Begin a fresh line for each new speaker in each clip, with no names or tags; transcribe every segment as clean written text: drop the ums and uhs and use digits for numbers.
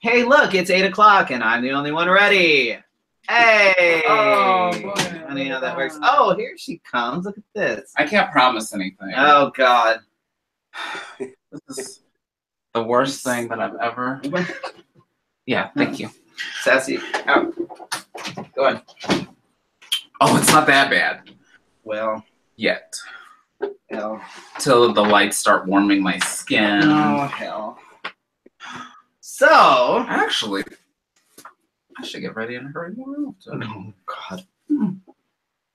Hey, look, it's 8 o'clock and I'm the only one ready. Hey!
Oh, boy.
Funny how that works. Oh, here she comes. Look at this.
I can't promise anything.
Oh, God.
This is the worst thing that I've ever... Yeah, thank you.
Sassy. Oh. Go ahead.
Oh, it's not that bad.
Well.
Yet.
Hell.
Till the lights start warming my skin.
Oh, hell. So.
Actually, I should get ready and hurry more.
Oh, God.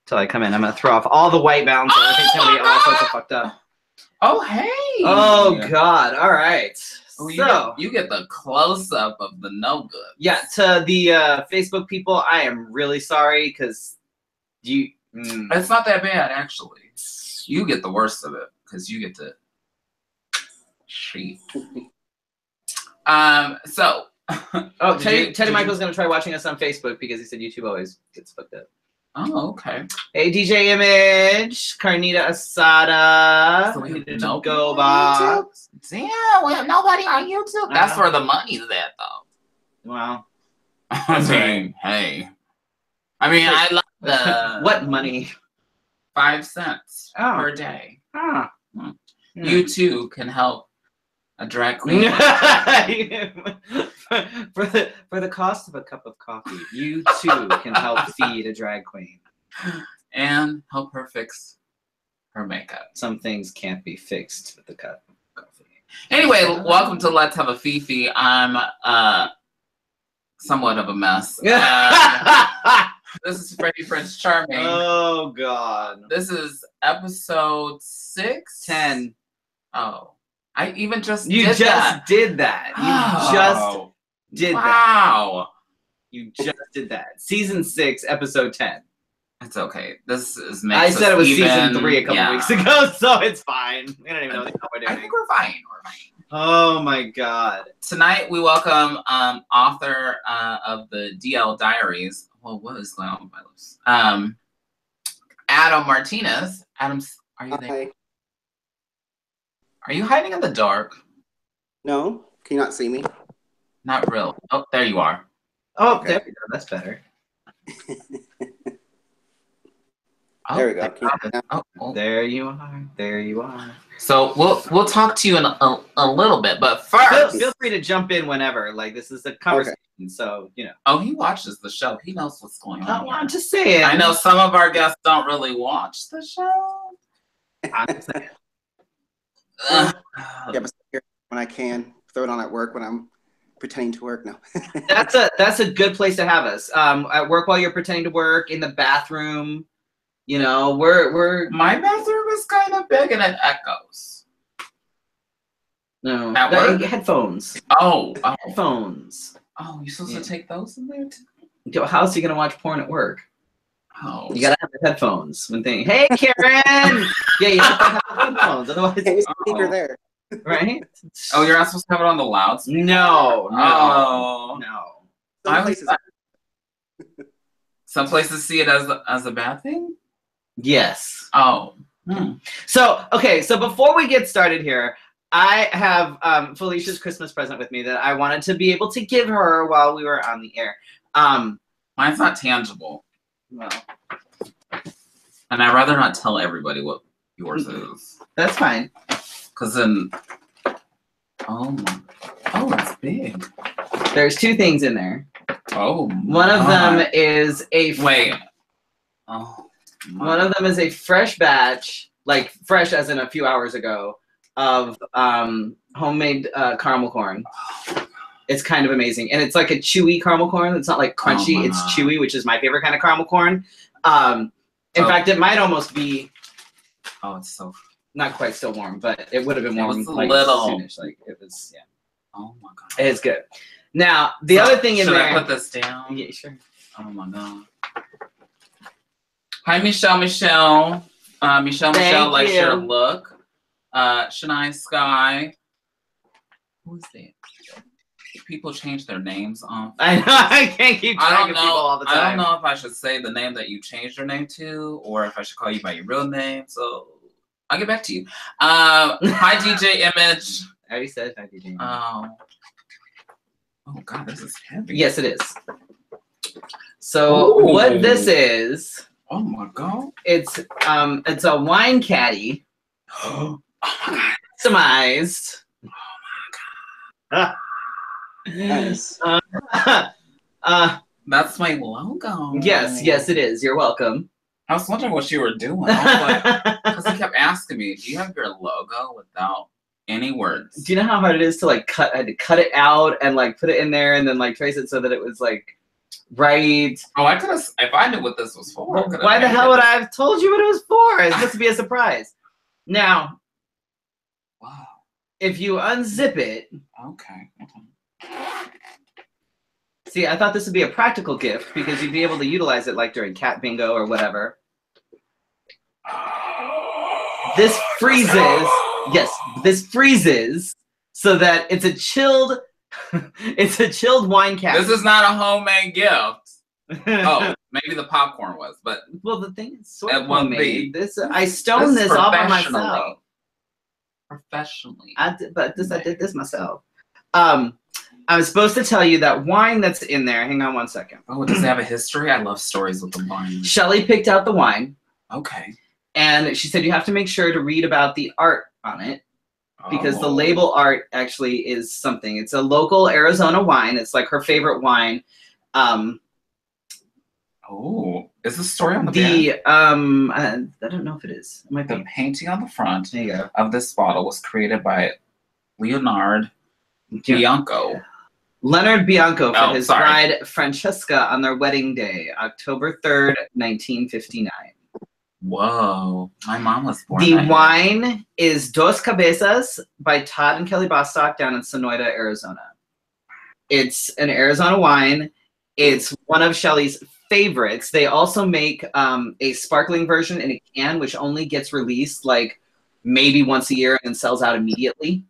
Till I come in, I'm going to throw off all the white balance. So everything's going to be all sorts of fucked up.
Oh, hey.
Oh, God. All right.
Oh,
So.
you get the close-up of the no good.
Yeah, to the Facebook people, I am really sorry because you...
It's not that bad, actually. You get the worst of it because you get to cheat. So.
Oh, Teddy Michael's going to try watching us on Facebook because he said YouTube always gets fucked up.
Oh, okay.
Hey, DJ Image, Carnita Asada.
So we have
no go box.
Damn, we have nobody on YouTube. That's where the money's at, though.
Wow.
I mean, hey. I mean, I love the...
What money?
5 cents per day.
Ah.
You, too, can help a drag queen.
for the cost of a cup of coffee, you too can help feed a drag queen.
And help her fix her makeup.
Some things can't be fixed with the cup of coffee.
Anyway, welcome to Let's Have a Fefe. I'm somewhat of a mess. This is Freddy Prinze Charming.
Oh, God.
This is episode 6?
10.
Oh. I even just
You
did
just
that.
did that. You just did that.
Wow.
You just did that. Season 6, episode 10.
It's okay. This is
I said it was season 3 a couple weeks ago, so it's fine. We don't even know what we're doing.
I think we're fine. We're fine.
Oh my God.
Tonight we welcome author of the DL Diaries. Well, what is going on with my lips? Adam Martinez. Adam, are you there?
Hi.
Are you hiding in the dark?
No. Can you not see me?
Not real. Oh, there you are.
Oh,
Okay.
there we go. That's better.
There we go. Can you
Oh.
There you are. There you are.
So we'll talk to you in a little bit, but first,
Feel free to jump in whenever. Like, this is a conversation, so you know.
Oh, he watches the show. He knows what's going on.
Oh, I'm just saying.
I know some of our guests don't really watch the show.
I'm just saying.
yeah, but when I can, throw it on at work when I'm pretending to work. No.
That's a good place to have us. At work while you're pretending to work, in the bathroom. You know, we're
my bathroom is kind of big and it echoes.
No.
At work?
Headphones.
Oh.
Headphones.
Oh, you're supposed to take those in there
How
too?
else are you gonna watch porn at work?
Oh.
You gotta have the headphones when they. Hey, Karen. Yeah, you have to have the headphones, otherwise.
Hey, speaker there.
Right?
Oh, you're not supposed to have it on the loudspeaker?
No.
Oh.
No.
Some places see it as a bad thing?
Yes.
Oh.
So, okay, so before we get started here, I have Felicia's Christmas present with me that I wanted to be able to give her while we were on the air.
Mine's not tangible.
Well,
and I'd rather not tell everybody what yours is.
That's fine.
Because then, oh, it's big.
There's 2 things in there.
Oh,
one of them is a one of them is a fresh batch, like fresh as in a few hours ago, of homemade caramel corn. It's kind of amazing, and it's like a chewy caramel corn. It's not like crunchy; it's chewy, which is my favorite kind of caramel corn. In fact, it might almost be.
Oh, it's so
not quite still warm, but it would have been warm
like soonish.
Like it was, yeah.
Oh my God,
it's good. Now the other thing in there.
Should I put this down?
Yeah, sure.
Oh my God. Hi, Michelle, Michelle, likes your look. Shania Sky. Who is that? People change their names on.
I know. I can't keep track of people all the time.
I don't know if I should say the name that you changed your name to, or if I should call you by your real name. So I'll get back to you. Hi, DJ Image.
I already said hi, DJ.
Oh. Oh God, this is heavy.
Yes, it is. So what this is?
Oh my God!
It's a wine caddy.
Oh my God!
Customized.
Oh my God!
Nice.
That's my logo.
Yes, it is. You're welcome.
I was wondering what you were doing. I was like, because he kept asking me, "Do you have your logo without any words?"
Do you know how hard it is to like cut? I had to cut it out and like put it in there and then like trace it so that it was like right.
Oh, I could have. If I knew what this was for,
Well, why the hell would I have told you what it was for? It's supposed to be a surprise. Now,
wow.
If you unzip it,
okay.
See, I thought this would be a practical gift because you'd be able to utilize it like during cat bingo or whatever. This freezes. Yes, this freezes so that it's a chilled wine caddy.
This is not a homemade gift. Oh, maybe the popcorn was, but
well, the thing is sort of
homemade.
This I stoned this all by myself.
Professionally.
I did this myself. I was supposed to tell you that wine that's in there. Hang on one second.
Oh, does it have a history? I love stories with the wine.
Shelly picked out the wine.
Okay.
And she said you have to make sure to read about the art on it because the label art actually is something. It's a local Arizona wine. It's like her favorite wine.
Oh, is the story on the back?
I don't know if it is. It might be.
The painting on the front
there you go.
Of this bottle was created by Leonard Bianco.
Leonard Bianco for his bride Francesca on their wedding day, October 3rd, 1959.
Whoa, my mom was born.
The wine is Dos Cabezas by Todd and Kelly Bostock down in Sonoyta, Arizona. It's an Arizona wine. It's one of Shelly's favorites. They also make a sparkling version in a can, which only gets released like maybe once a year and then sells out immediately.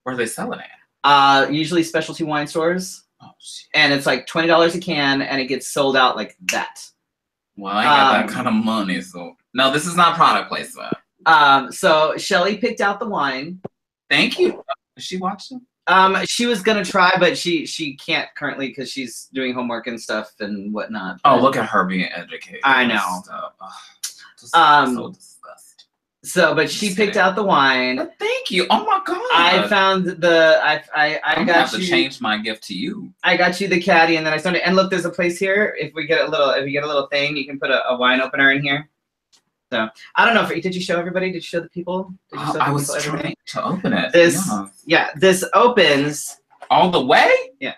Where are they selling it?
Usually specialty wine stores.
Oh, shit.
And it's like $20 a can, and it gets sold out like that.
Well, I ain't got that kind of money, so no, this is not product placement.
So Shelly picked out the wine.
Thank you. Is she watching?
She was gonna try, but she can't currently because she's doing homework and stuff and whatnot.
Oh, look at her being educated.
I know.
So disgusting.
So, but she picked out the wine.
But thank you. Oh my God.
I found the
I'm gonna have to change my gift to you.
I got you the caddy, and then I started. And look, there's a place here. If you get a little thing, you can put a wine opener in here. So I don't know if did you show everybody? Did you show the people? Did you show
I was trying to open it.
This opens
all the way.
Yeah.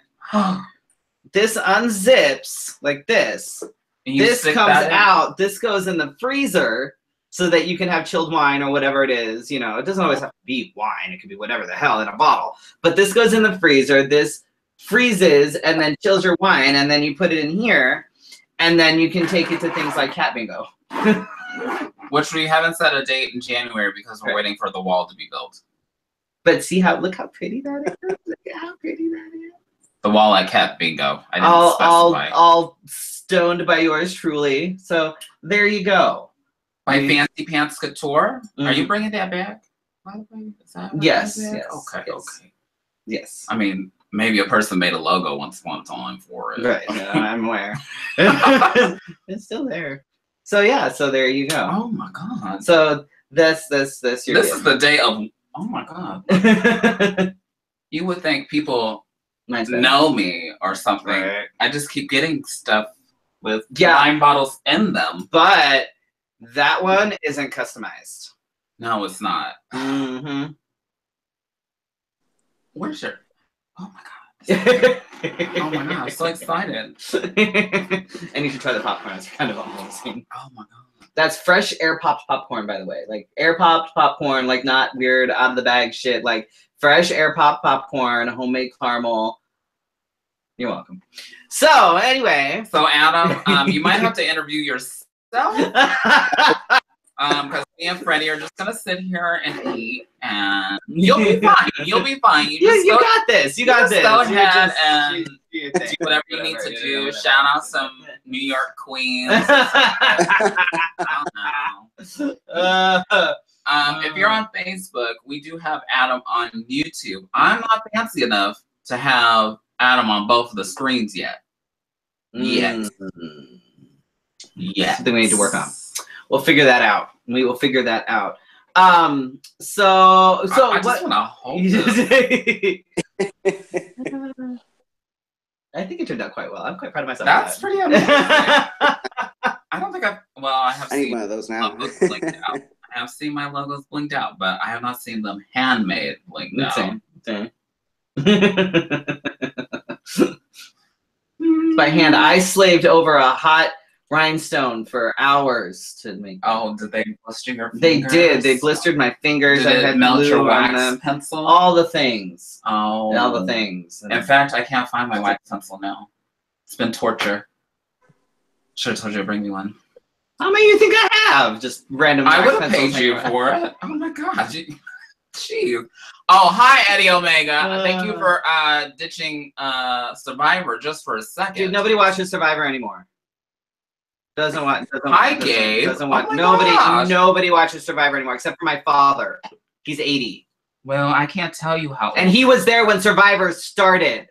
This unzips like this. This comes out. This goes in the freezer so that you can have chilled wine or whatever it is. You know, it doesn't always have to be wine. It could be whatever the hell in a bottle. But this goes in the freezer. This freezes and then chills your wine, and then you put it in here, and then you can take it to things like cat bingo.
Which we haven't set a date in January because we're waiting for the wall to be built.
But look how pretty that is. Look at how pretty that is.
The wall at cat bingo. I didn't specify.
All stoned by yours truly. So there you go.
My Fancy Pants Couture. Are you bringing that back?
Yes.
Okay.
Yes.
I mean, maybe a person made a logo once upon a time for it.
Right. I'm aware. It's still there. So yeah. So there you go.
Oh my God.
So this.
This is the day of. Oh my God. You would think people know me or something. Right. I just keep getting stuff with wine bottles in them.
But that one isn't customized.
No, it's not.
Mm-hmm.
Where's your... Oh my God. Oh my God, I'm so excited.
And you should try the popcorn. It's kind of amazing.
Oh my God.
That's fresh air popped popcorn, by the way. Like air popped popcorn, like not weird out of the bag shit. Like fresh air popped popcorn, homemade caramel. You're welcome. So anyway.
So Adam, you might have to interview yourself. Because me and Freddy are just gonna sit here and eat, and you'll be fine. You'll be fine.
You got this. You got this.
Go ahead and do whatever you need to do. Shout out some New York queens. I don't know. If you're on Facebook, we do have Adam on YouTube. I'm not fancy enough to have Adam on both of the screens yet. Yes.
Something we need to work on. We'll figure that out. We will figure that out. So
I just want to hold
I think it turned out quite well. I'm quite proud of myself.
That's pretty amazing. I don't think I have seen
one of those now.
logos blinked out. I have seen my logos blinked out, but I have not seen them handmade blinked out.
Same. By hand, I slaved over a hot rhinestone for hours to make.
Oh, did they blister your fingers?
They did. They blistered my fingers.
Did it melt your wax pencil?
All the things.
Oh.
All the things.
In fact, I can't find my wax pencil now. It's been torture. Should have told you to bring me one.
How many you think I have? Just random.
I would have paid you for it. Oh my god. Jeez. Oh, hi, Eddie Omega. Thank you for ditching Survivor just for a second.
Dude, nobody watches Survivor anymore.
Hi, Gabe.
Nobody watches Survivor anymore except for my father. He's 80.
Well, I can't tell you how.
And he was there when Survivor started.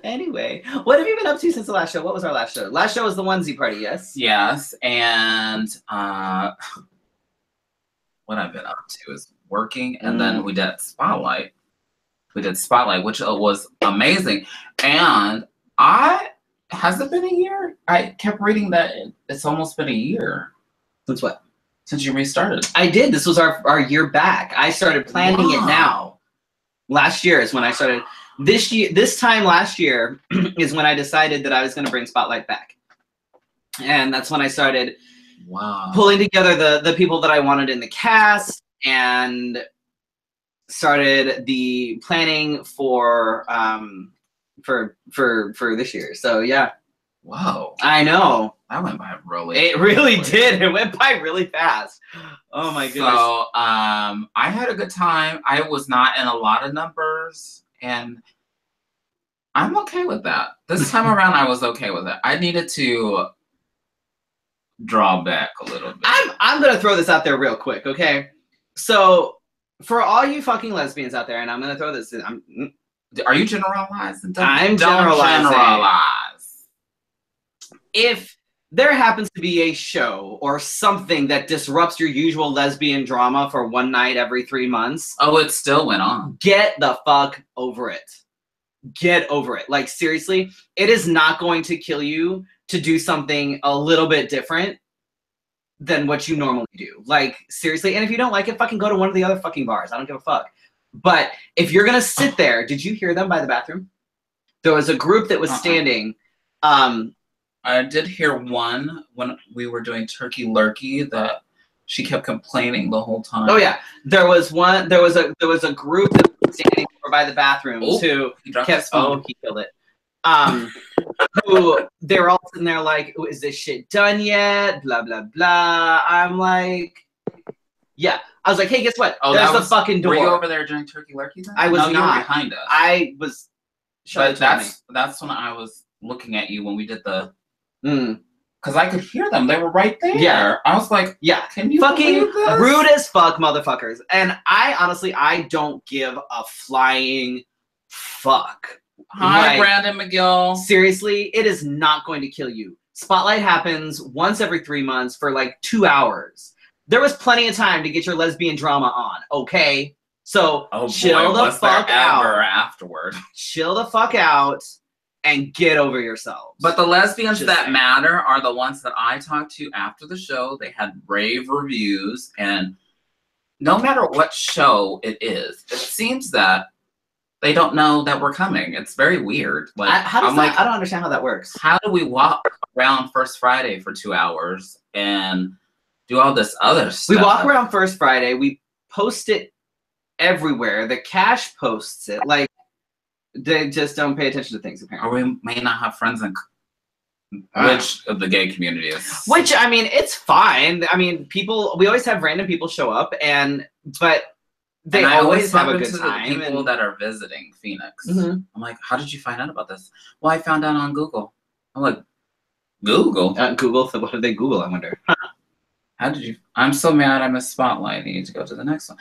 Anyway, what have you been up to since the last show? What was our last show? Last show was the onesie party, yes?
Yes, and what I've been up to is working, and then we did Spotlight. We did Spotlight, which was amazing. And has it been a year? I kept reading that it's almost been a year.
Since what?
Since you restarted.
I did. This was our year back. I started planning it now. Last year is when I started. This time last year is when I decided that I was going to bring Spotlight back. And that's when I started pulling together the people that I wanted in the cast and started the planning for this year. So yeah.
Whoa.
I know.
That went by really
It really did. It went by really fast. Oh my goodness.
So I had a good time. I was not in a lot of numbers, and I'm okay with that. This time around, I was okay with it. I needed to draw back a little bit.
I'm gonna throw this out there real quick, okay? So for all you fucking lesbians out there, and I'm gonna throw this in.
Are you generalizing?
I'm generalizing. If there happens to be a show or something that disrupts your usual lesbian drama for one night every 3 months.
Oh, it still went on.
Get the fuck over it. Get over it. Like, seriously, it is not going to kill you to do something a little bit different than what you normally do. Like, seriously. And if you don't like it, fucking go to one of the other fucking bars. I don't give a fuck. But if you're going to sit there, did you hear them by the bathroom? There was a group that was standing.
I did hear one when we were doing Turkey Lurkey that she kept complaining the whole time.
Oh yeah, there was one. There was a group that was standing by the bathrooms who kept. Oh, he killed it. Who they were all sitting there like, "Is this shit done yet?" Blah blah blah. I'm like, yeah. I was like, hey, guess what?
Oh,
there's the fucking door.
Were you over there during Turkey Lurkey then?
I was not.
You were behind us.
I was.
But that's when I was looking at you when we did the. Because I could hear them. They were right there.
Yeah.
I was like,
yeah.
Can you
fucking
believe this?
Rude as fuck, motherfuckers. And I honestly, I don't give a flying fuck.
Hi, Brandon McGill.
Seriously, it is not going to kill you. Spotlight happens once every 3 months for like 2 hours. There was plenty of time to get your lesbian drama on, okay? So chill the fuck out.
Afterward.
Chill the fuck out. And get over yourselves.
But the lesbians that matter are the ones that I talked to after the show. They had rave reviews, and no matter what show it is, it seems that they don't know that we're coming. It's very weird. Like,
I don't understand how that works.
How do we walk around First Friday for 2 hours and do all this other stuff?
We walk around First Friday. We post it everywhere. The cash posts it. Like, they just don't pay attention to things, apparently.
Or we may not have friends in which of the gay community is.
Which, I mean, it's fine. I mean, we always have random people show up, but they always have a good time.
People that are visiting Phoenix. I'm like, how did you find out about this? Well, I found out on Google. I'm like, Google?
Google? So what did they Google, I wonder?
How did you? I'm so mad I missed Spotlight. I need to go to the next one.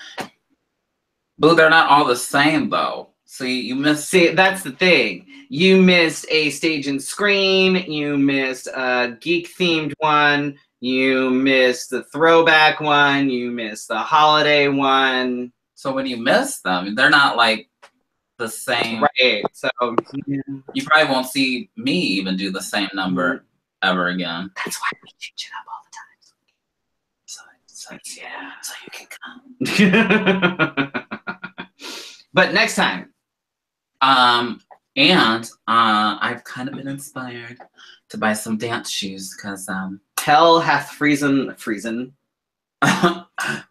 Boo, they're not all the same though. See, you missed.
See, that's the thing. You missed a Stage and Scream. You missed a geek-themed one. You missed the throwback one. You missed the holiday one.
So when you miss them, they're not like the same.
Right. So
you probably won't see me even do the same number ever again.
That's why we change it up all the time. So you can come. But next time.
And I've kind of been inspired to buy some dance shoes because
hell hath frozen.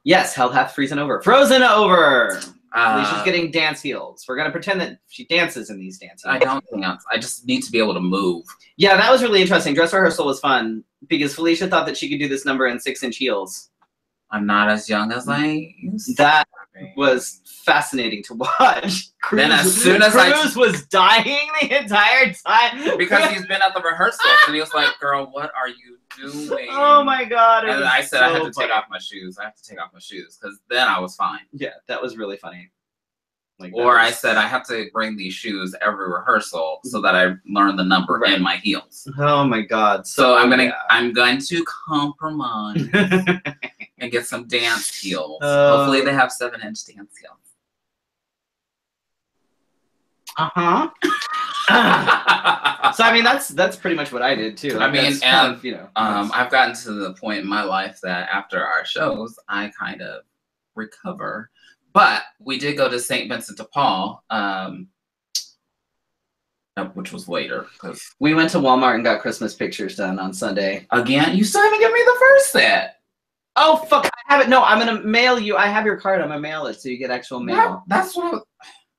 Yes, hell hath frozen over. Frozen over. Felicia's getting dance heels. We're gonna pretend that she dances in these dance heels.
I don't dance. I just need to be able to move.
Yeah, that was really interesting. Dress rehearsal was fun because Felicia thought that she could do this number in 6-inch heels.
I'm not as young as I used to.
That was fascinating to watch. Cruz,
then as soon as
Cruz was dying the entire time
because he's been at the rehearsals and he was like, "Girl, what are you doing?"
Oh my god!
And I said, "I have to take off my shoes. I have to take off my shoes," because then I was fine.
Yeah, that was really funny.
Like, or I said, I have to bring these shoes every rehearsal so that I learn the number in my heels.
Oh my god!
So I'm going to compromise and get some dance heels. Hopefully they have 7-inch dance heels.
So I mean that's pretty much what I did too. Like,
I mean, and
kind of, you know,
I've gotten to the point in my life that after our shows, I kind of recover. But we did go to St. Vincent de Paul, which was later.
We went to Walmart and got Christmas pictures done on Sunday.
Again, you still haven't given me the first set.
Oh fuck! I have it. No, I'm gonna mail you. I have your card. I'm gonna mail it so you get actual mail.
That's what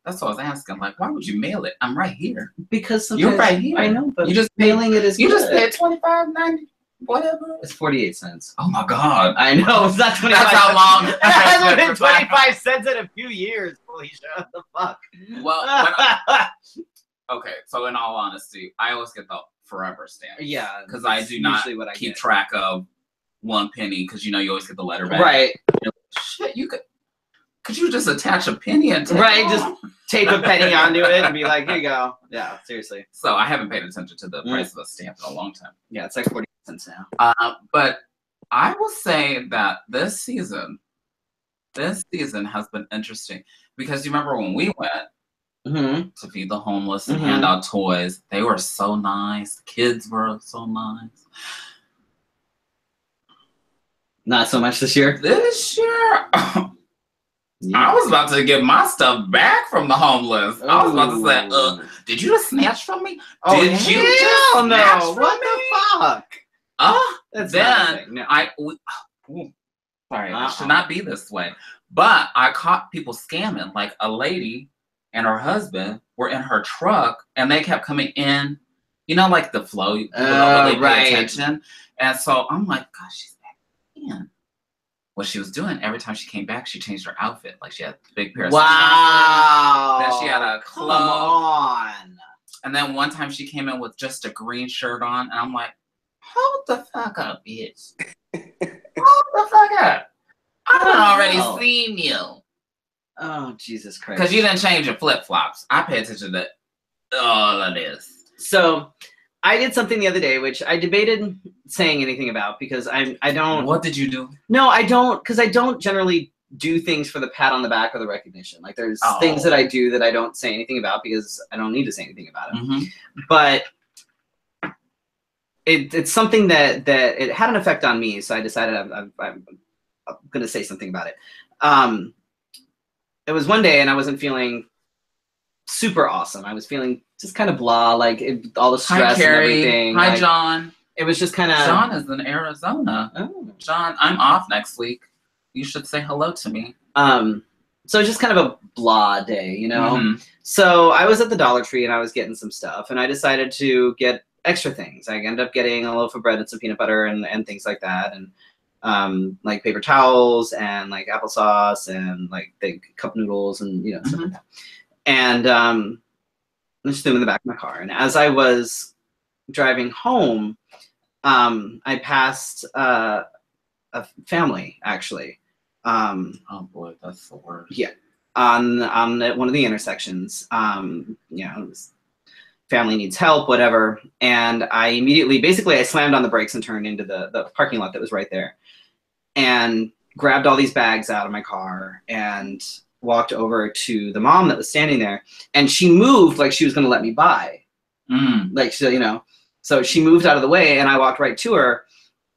I was asking. Like, why would you mail it? I'm right here.
Because
you're right here.
I know, but
you just
mailing it is.
You just paid $25.90. Whatever.
It's 48 cents.
Oh my god.
I know, it's not 25
That's how long.
It hasn't been 25 cents in a few years, Felicia. What the fuck?
Well, okay, so in all honesty, I always get the forever stamp.
Yeah.
Because I do not keep track of 1 penny, because you know you always get the letter back.
Right.
Like, shit, could you just attach a penny and
just tape a penny onto it and be like, here you go. Yeah, seriously.
So I haven't paid attention to the price of a stamp in a long time.
Yeah, it's like 40 cents now.
But I will say that this season has been interesting because you remember when we went to feed the homeless and hand out toys, they were so nice. The kids were so nice.
Not so much this year.
This year, I was about to get my stuff back from the homeless. I was about to say, did you just snatch from me?
Oh,
did you just snatch from
what
me?
the fuck?
That's then no. Sorry, I should not be this way. But I caught people scamming. Like a lady and her husband were in her truck, and they kept coming in. You know, like the flow. People don't really pay attention. And so I'm like, gosh, she's back in. What she was doing, every time she came back, she changed her outfit. Like she had a big pair of
sunglasses.
Then she had a cloak.
Come on.
And then one time she came in with just a green shirt on, and I'm like, hold the fuck up, bitch. Hold the fuck up. I've already seen you.
Oh, Jesus Christ.
Because you didn't change your flip-flops. I pay attention to all of this.
So I did something the other day, which I debated saying anything about because I don't.
What did you do?
No, I don't, because I don't generally do things for the pat on the back or the recognition. Like there's things that I do that I don't say anything about because I don't need to say anything about it. But it's something that it had an effect on me, so I decided I'm going to say something about it. It was one day and I wasn't feeling super awesome. I was feeling just kind of blah, like all the stress and everything.
Hi,
like,
John.
It was just kind of.
John is in Arizona. Oh. John, I'm off next week. You should say hello to me.
So it's just kind of a blah day, you know? So I was at the Dollar Tree and I was getting some stuff and I decided to get extra things. I ended up getting a loaf of bread and some peanut butter and things like that. And like paper towels and like applesauce and like big cup noodles and, you know, stuff like that. And I just threw them in the back of my car. And as I was driving home, I passed a family, actually.
Oh boy, that's the worst.
Yeah. on one of the intersections. You know, family needs help, whatever. And I immediately, basically, I slammed on the brakes and turned into the parking lot that was right there, and grabbed all these bags out of my car and walked over to the mom that was standing there. And she moved like she was going to let me by. Like, so, you know, so she moved out of the way, and I walked right to her.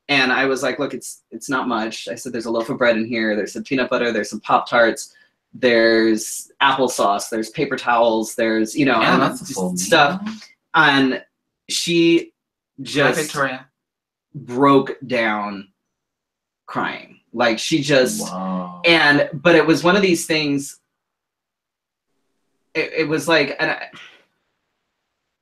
And I was like, look, it's not much. I said, there's a loaf of bread in here. There's some peanut butter. There's some Pop-Tarts. There's applesauce. There's paper towels. There's, you know, stuff. And she just broke down crying. Like, she just, but it was one of these things. It was like, and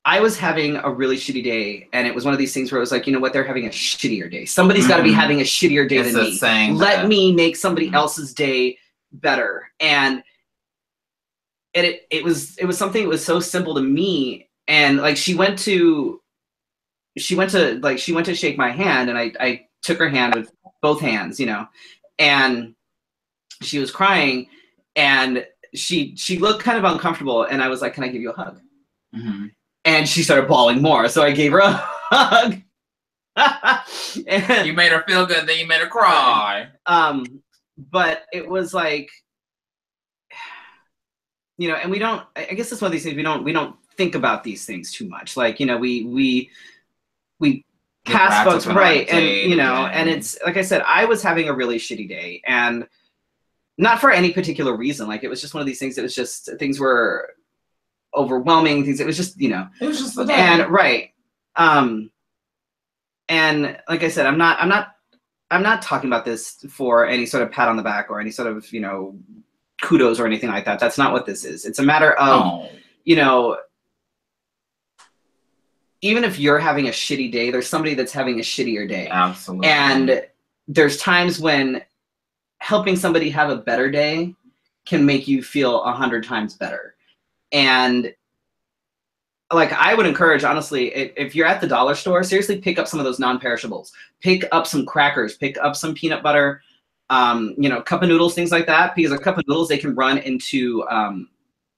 I was having a really shitty day, and it was one of these things where it was like, you know what, they're having a shittier day. Somebody's got to be having a shittier day than me. Let me make somebody else's day better. And it was something that was so simple to me. And like, she went to shake my hand, and I took her hand with both hands, you know, and she was crying, and she looked kind of uncomfortable, and I was like, can I give you a hug? And she started bawling more, so I gave her a hug.
And you made her feel good, then you made her cry.
But it was like, you know, and we don't, I guess that's one of these things, we don't think about these things too much. Like, you know, we pass folks, right, and, you know, and it's, like I said, I was having a really shitty day, and not for any particular reason. Like, it was just one of these things, it was just, things were overwhelming, things, it was just, you know, it was just the day. And right, and like I said, I'm not talking about this for any sort of pat on the back or any sort of, you know, kudos or anything like that. That's not what this is. It's a matter of, you know, even if you're having a shitty day, there's somebody that's having a shittier day.
Absolutely.
And there's times when helping somebody have a better day can make you feel 100 times better. And like, I would encourage, honestly, if you're at the dollar store, seriously, pick up some of those non-perishables. Pick up some crackers. Pick up some peanut butter. You know, cup of noodles, things like that. Because a cup of noodles, they can run into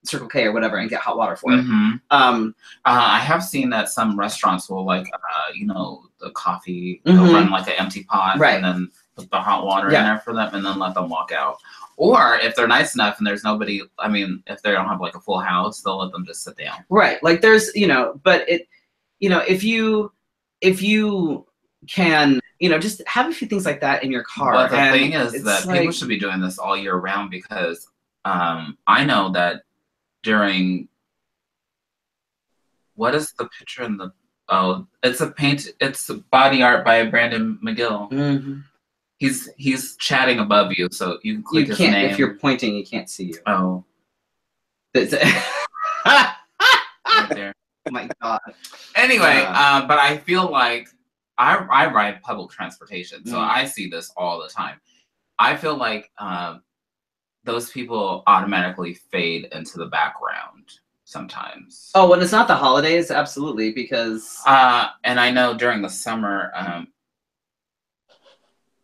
Circle K or whatever and get hot water for it.
I have seen that some restaurants will, like, you know, the coffee, they'll run like an empty pot, and then put the hot water in there for them, and then let them walk out. Or if they're nice enough and there's nobody, I mean, if they don't have like a full house, they'll let them just sit down.
Right. Like, there's, you know, but it, you know, if you can, you know, just have a few things like that in your car.
But the thing is that like, people should be doing this all year round, because I know that during, what is the picture in the, it's body art by Brandon McGill. He's chatting above you, so you can click his name.
If you're pointing, you can't see you.
Oh.
Right
there.
Oh my God.
Anyway, but I feel like I ride public transportation, so I see this all the time. I feel like those people automatically fade into the background sometimes.
Oh, when it's not the holidays, absolutely, because
and I know during the summer,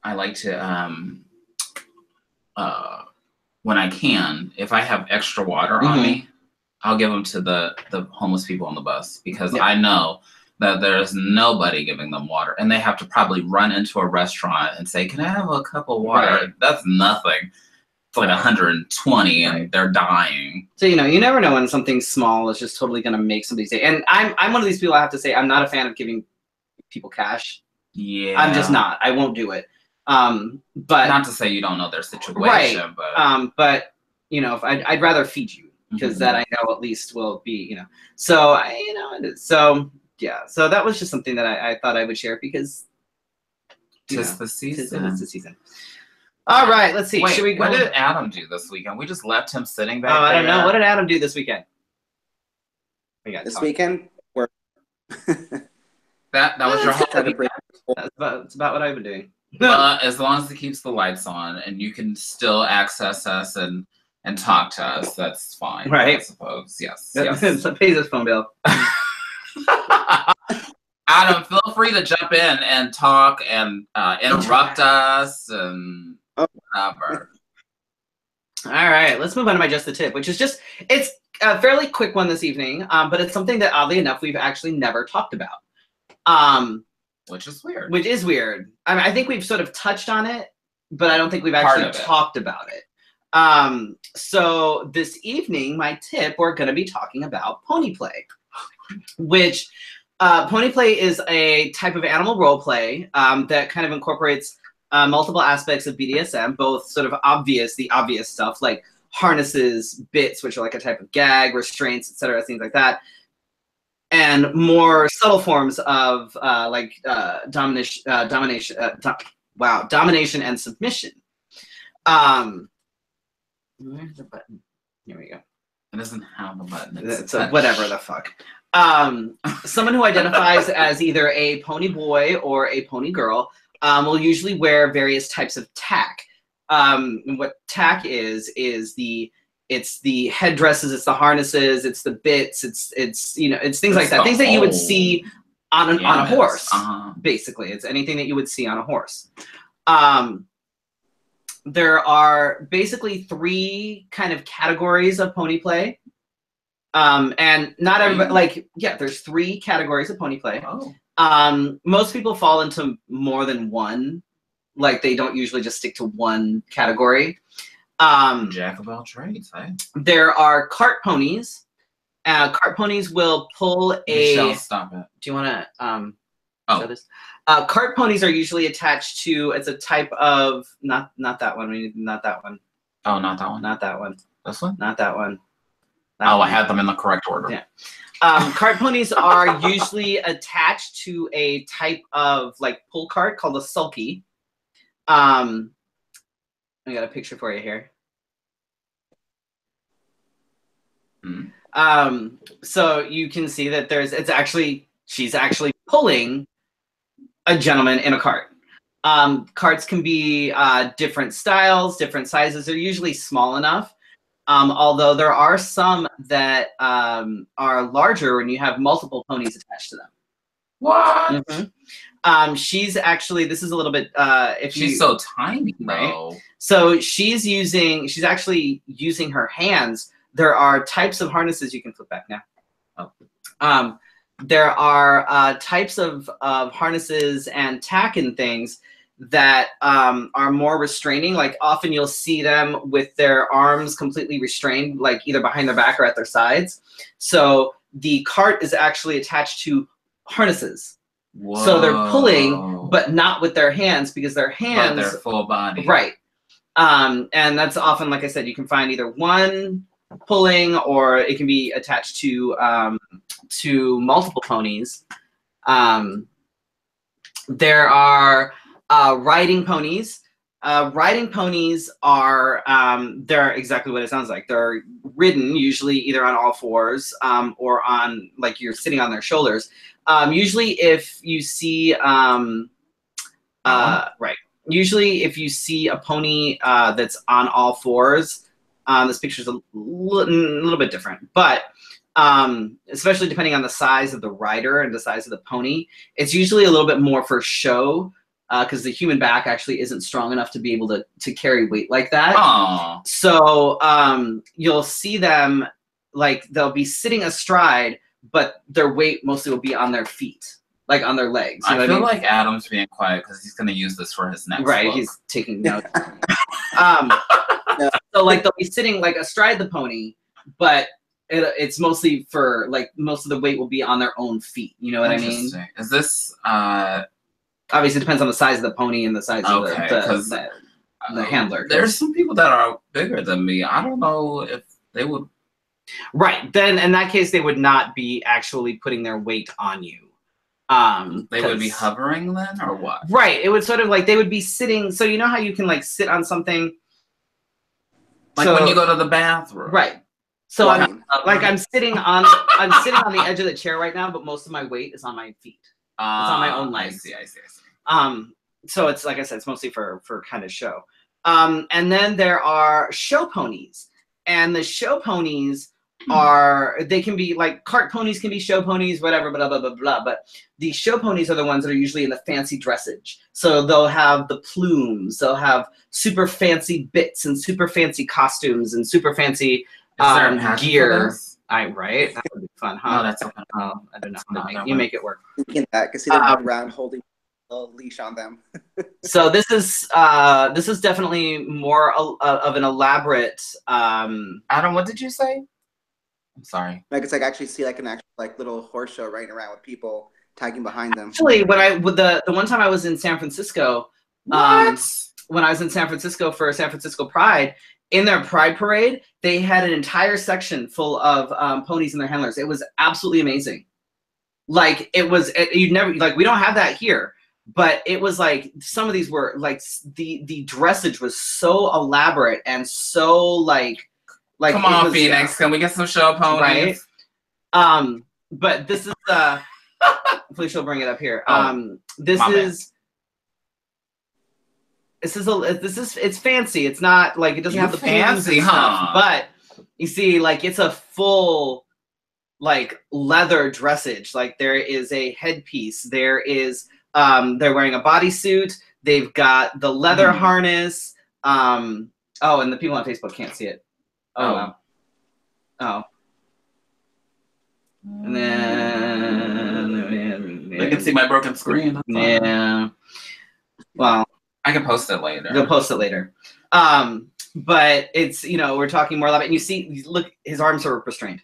I like to when I can, if I have extra water on me, I'll give them to the homeless people on the bus, because I know that there's nobody giving them water, and they have to probably run into a restaurant and say, "Can I have a cup of water?" Right. That's nothing. It's like 120 and they're dying.
So, you know, you never know when something small is just totally going to make somebody's day. And I'm one of these people, I have to say, I'm not a fan of giving people cash.
Yeah.
I'm just not. I won't do it. But
not to say you don't know their situation,
but you know, if I'd rather feed you, because that I know at least will be, you know. So so yeah. So that was just something that I thought I would share, because
it's the season.
It's the season. All right, let's see.
Wait,
should we go?
What did Adam do this weekend? We just left him sitting back there.
I don't know. What did Adam do this weekend?
This weekend, work.
that was your holiday.
That's about what I've been doing.
As long as it keeps the lights on and you can still access us and talk to us, that's fine.
Right.
I suppose. Yes.
So pays his phone bill.
Adam, feel free to jump in and talk and interrupt us and whatever.
All right, let's move on to my Just the Tip, which is it's a fairly quick one this evening, but it's something that oddly enough, we've actually never talked about.
Which is weird.
Which is weird. I mean, I think we've sort of touched on it, but I don't think we've actually talked about it. So this evening, my tip, we're going to be talking about pony play, which pony play is a type of animal role play that kind of incorporates multiple aspects of BDSM, both sort of the obvious stuff like harnesses, bits, which are like a type of gag, restraints, etc., things like that, and more subtle forms of domination and submission. Where's the button? Here we go.
It doesn't have a button.
It's whatever the fuck. Someone who identifies as either a pony boy or a pony girl will usually wear various types of tack. What tack is it's the headdresses, it's the harnesses, it's the bits, it's things like that. Things that you would see on a horse. Basically, it's anything that you would see on a horse. There are basically 3 kind of categories of pony play. And not everybody, there's 3 categories of pony play. Most people fall into more than one. Like, they don't usually just stick to one category.
Jack of all trades, eh?
There are cart ponies. Cart ponies will pull a...
Michelle, stop it.
Do you want to show this? Cart ponies are usually attached to... It's a type of... Not that one. Not that one.
Oh, not that one?
Not that one.
This one?
Not that one.
I had them in the correct order.
Yeah. Cart ponies are usually attached to a type of pull cart called a sulky. I got a picture for you here. So you can see that she's actually pulling a gentleman in a cart. Carts can be different styles, different sizes. They're usually small enough. Although there are some that are larger when you have multiple ponies attached to them.
What?
Mm-hmm. She's actually, this is a little bit,
she's so tiny,
right?
Though.
So she's actually using her hands. There are types of harnesses. You can flip back now. There are types of harnesses and tack and things that are more restraining. Like, often you'll see them with their arms completely restrained, like either behind their back or at their sides. So the cart is actually attached to harnesses. Whoa. So they're pulling, but not with their hands, because their hands...
But their full body.
Right. And that's often, like I said, you can find either one pulling, or it can be attached to multiple ponies. There are riding ponies. Riding ponies are, they're exactly what it sounds like. They're ridden usually either on all fours or on, like, you're sitting on their shoulders. Usually if you see, usually if you see a pony that's on all fours, this picture's a little bit different, but especially depending on the size of the rider and the size of the pony, it's usually a little bit more for show, because the human back actually isn't strong enough to be able to carry weight like that.
Aww.
So you'll see them, like, they'll be sitting astride, but their weight mostly will be on their feet, like on their legs.
I feel like Adam's being quiet because he's going to use this for his next book.
He's taking notes. So, like, they'll be sitting, like, astride the pony, but it's mostly for, like, most of the weight will be on their own feet. You know what I mean?
Is this...
Obviously, it depends on the size of the pony and the size of the handler.
There's some people that are bigger than me. I don't know if they would...
Right. Then, in that case, they would not be actually putting their weight on you.
They would be hovering then, or what?
Right. It would sort of, like, they would be sitting... So, you know how you can, like, sit on something...
Like when you go to the bathroom.
Right. So I'm sitting on the edge of the chair right now, but most of my weight is on my feet. It's on my own legs.
I see.
So it's, like I said, it's mostly for kind of show. And then there are show ponies. And the show ponies they can be like cart ponies, can be show ponies, whatever, blah, blah, blah, blah. But the show ponies are the ones that are usually in the fancy dressage. So they'll have the plumes, they'll have super fancy bits and super fancy costumes and super fancy gear. Right? That would be fun, huh?
No, that's okay.
I don't know. You make it work.
I can see them around holding a leash on them.
So this is definitely more of an elaborate.
Adam, what did you say? I'm sorry.
Like it's like actually see like an actual like little horse show riding around with people tagging behind them.
Actually, with the one time I was in San Francisco, when I was in San Francisco for San Francisco Pride, in their Pride Parade, they had an entire section full of ponies and their handlers. It was absolutely amazing. Like you'd never like we don't have that here, but it was like some of these were like the dressage was so elaborate and so like.
Come on, Phoenix. Can we get some show ponies?
Right. But this is Felicia will bring it up here. It's fancy. It's not like it doesn't have the fancy stuff, but you see, like it's a full like leather dressage. Like there is a headpiece. There is they're wearing a bodysuit. They've got the leather harness. And the people on Facebook can't see it. Oh, wow. Oh. And then...
They can see my broken screen.
Yeah. Well...
I can post it later.
You'll post it later. But it's, we're talking more about it. And you see, look, his arms are restrained.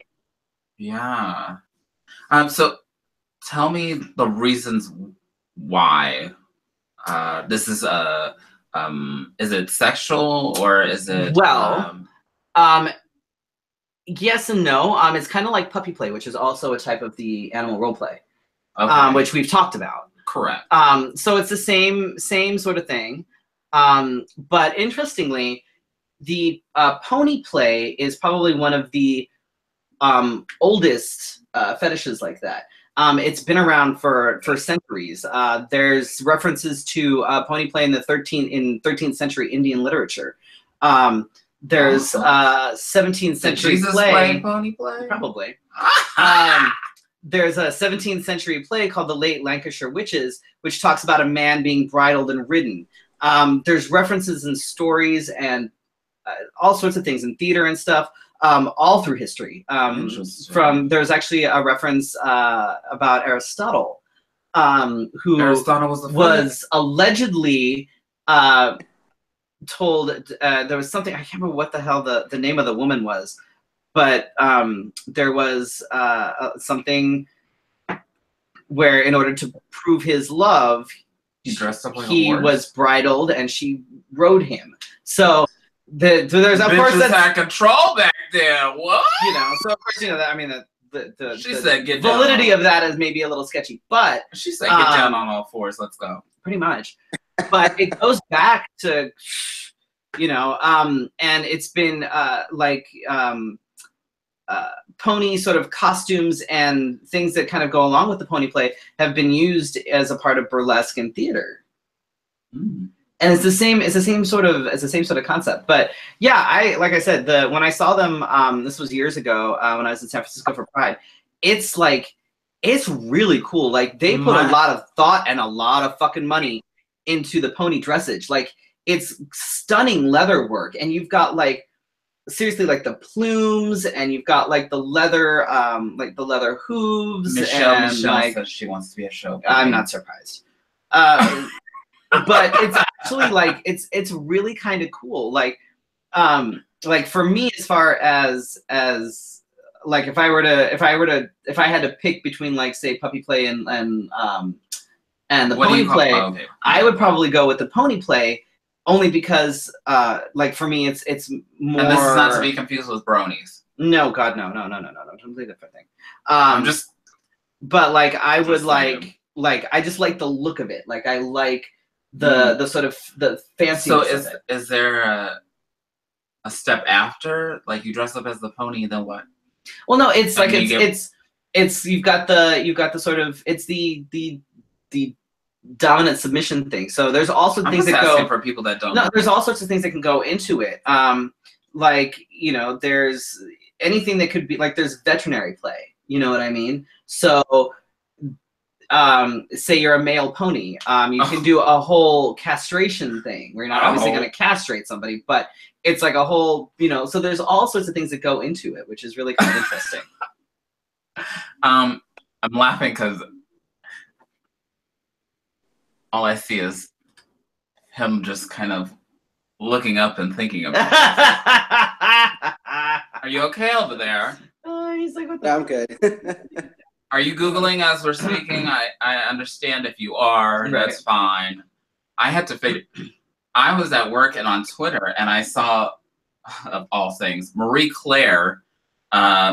Yeah. So tell me the reasons why this is it sexual or is it...
Well... yes and no. It's kind of like puppy play, which is also a type of the animal role play, which we've talked about.
Correct.
So it's the same sort of thing. But interestingly, the pony play is probably one of the oldest fetishes like that. It's been around for centuries. There's references to pony play in the 13th century Indian literature. There's 17th century play.
Pony play?
Probably. There's a 17th century play called The Late Lancashire Witches, which talks about a man being bridled and ridden. There's references in stories and all sorts of things in theater and stuff, all through history. There's actually a reference about Aristotle, who was allegedly told there was something, I can't remember what the hell the name of the woman was, but there was something where in order to prove his love,
he dressed up like
he
a horse?
was bridled and she rode him. So there's of course
that had control back there. What?
So of course that I mean
she said get
validity of that is maybe a little sketchy, but
she said get down on all fours. Let's go.
Pretty much. But it goes back to, and it's been pony sort of costumes and things that kind of go along with the pony play have been used as a part of burlesque and theater. And it's the same sort of concept. But yeah, like I said, when I saw them, this was years ago when I was in San Francisco for Pride. It's really cool. Like they put a lot of thought and a lot of fucking money into the pony dressage. Like it's stunning leather work, and you've got like seriously like the plumes, and you've got like the leather hooves.
Michelle says she wants to be a show pony.
I'm not surprised. But it's actually like it's really kind of cool. Like for me, as far as like if I had to pick between like say puppy play and the pony play, I would probably go with the pony play, only because like for me it's more.
And this is not to be confused with bronies.
No, God, no, completely different thing. But like I would like I just like the look of it. Like I like the sort of the fancy.
So is there a step after, like you dress up as the pony, then what?
Well, no, it's like it's you've got the sort of it's the dominant submission thing. So there's also things that go
for people that don't.
No, there's all sorts of things that can go into it. Like there's anything that could be like, there's veterinary play, you know what I mean? So say you're a male pony, you can do a whole castration thing where you're not obviously going to castrate somebody, but it's like a whole, you know, so there's all sorts of things that go into it, which is really kind of interesting.
I'm laughing because all I see is him just kind of looking up and thinking about it. Are you okay over there?
He's like, what the
I'm good.
Are you Googling as we're speaking? I understand if you are, that's fine. I had to figure, I was at work and on Twitter and I saw, of all things, Marie Claire.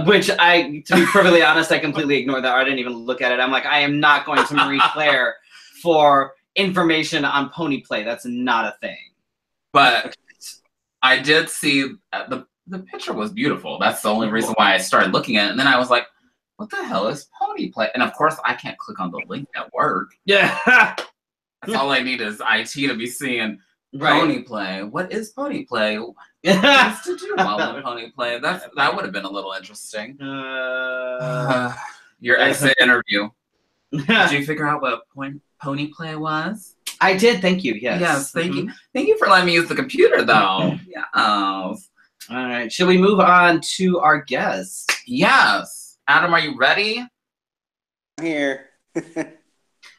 Which to be perfectly honest, I completely ignored that. I didn't even look at it. I'm like, I am not going to Marie Claire for information on pony play. That's not a thing.
But I did see, the picture was beautiful. That's the only reason why I started looking at it. And then I was like, what the hell is pony play? And of course, I can't click on the link at work.
Yeah.
That's all I need is IT to be seeing pony play. What is pony play? Things to do while in pony play. That would have been a little interesting. Your exit interview. Did you figure out what pony play was?
I did. Thank you. Yes.
Yes. Thank you. Thank you for letting me use the computer, though. Yes. All
right. Shall we move on to our guest?
Yes. Adam, are you ready?
I'm here.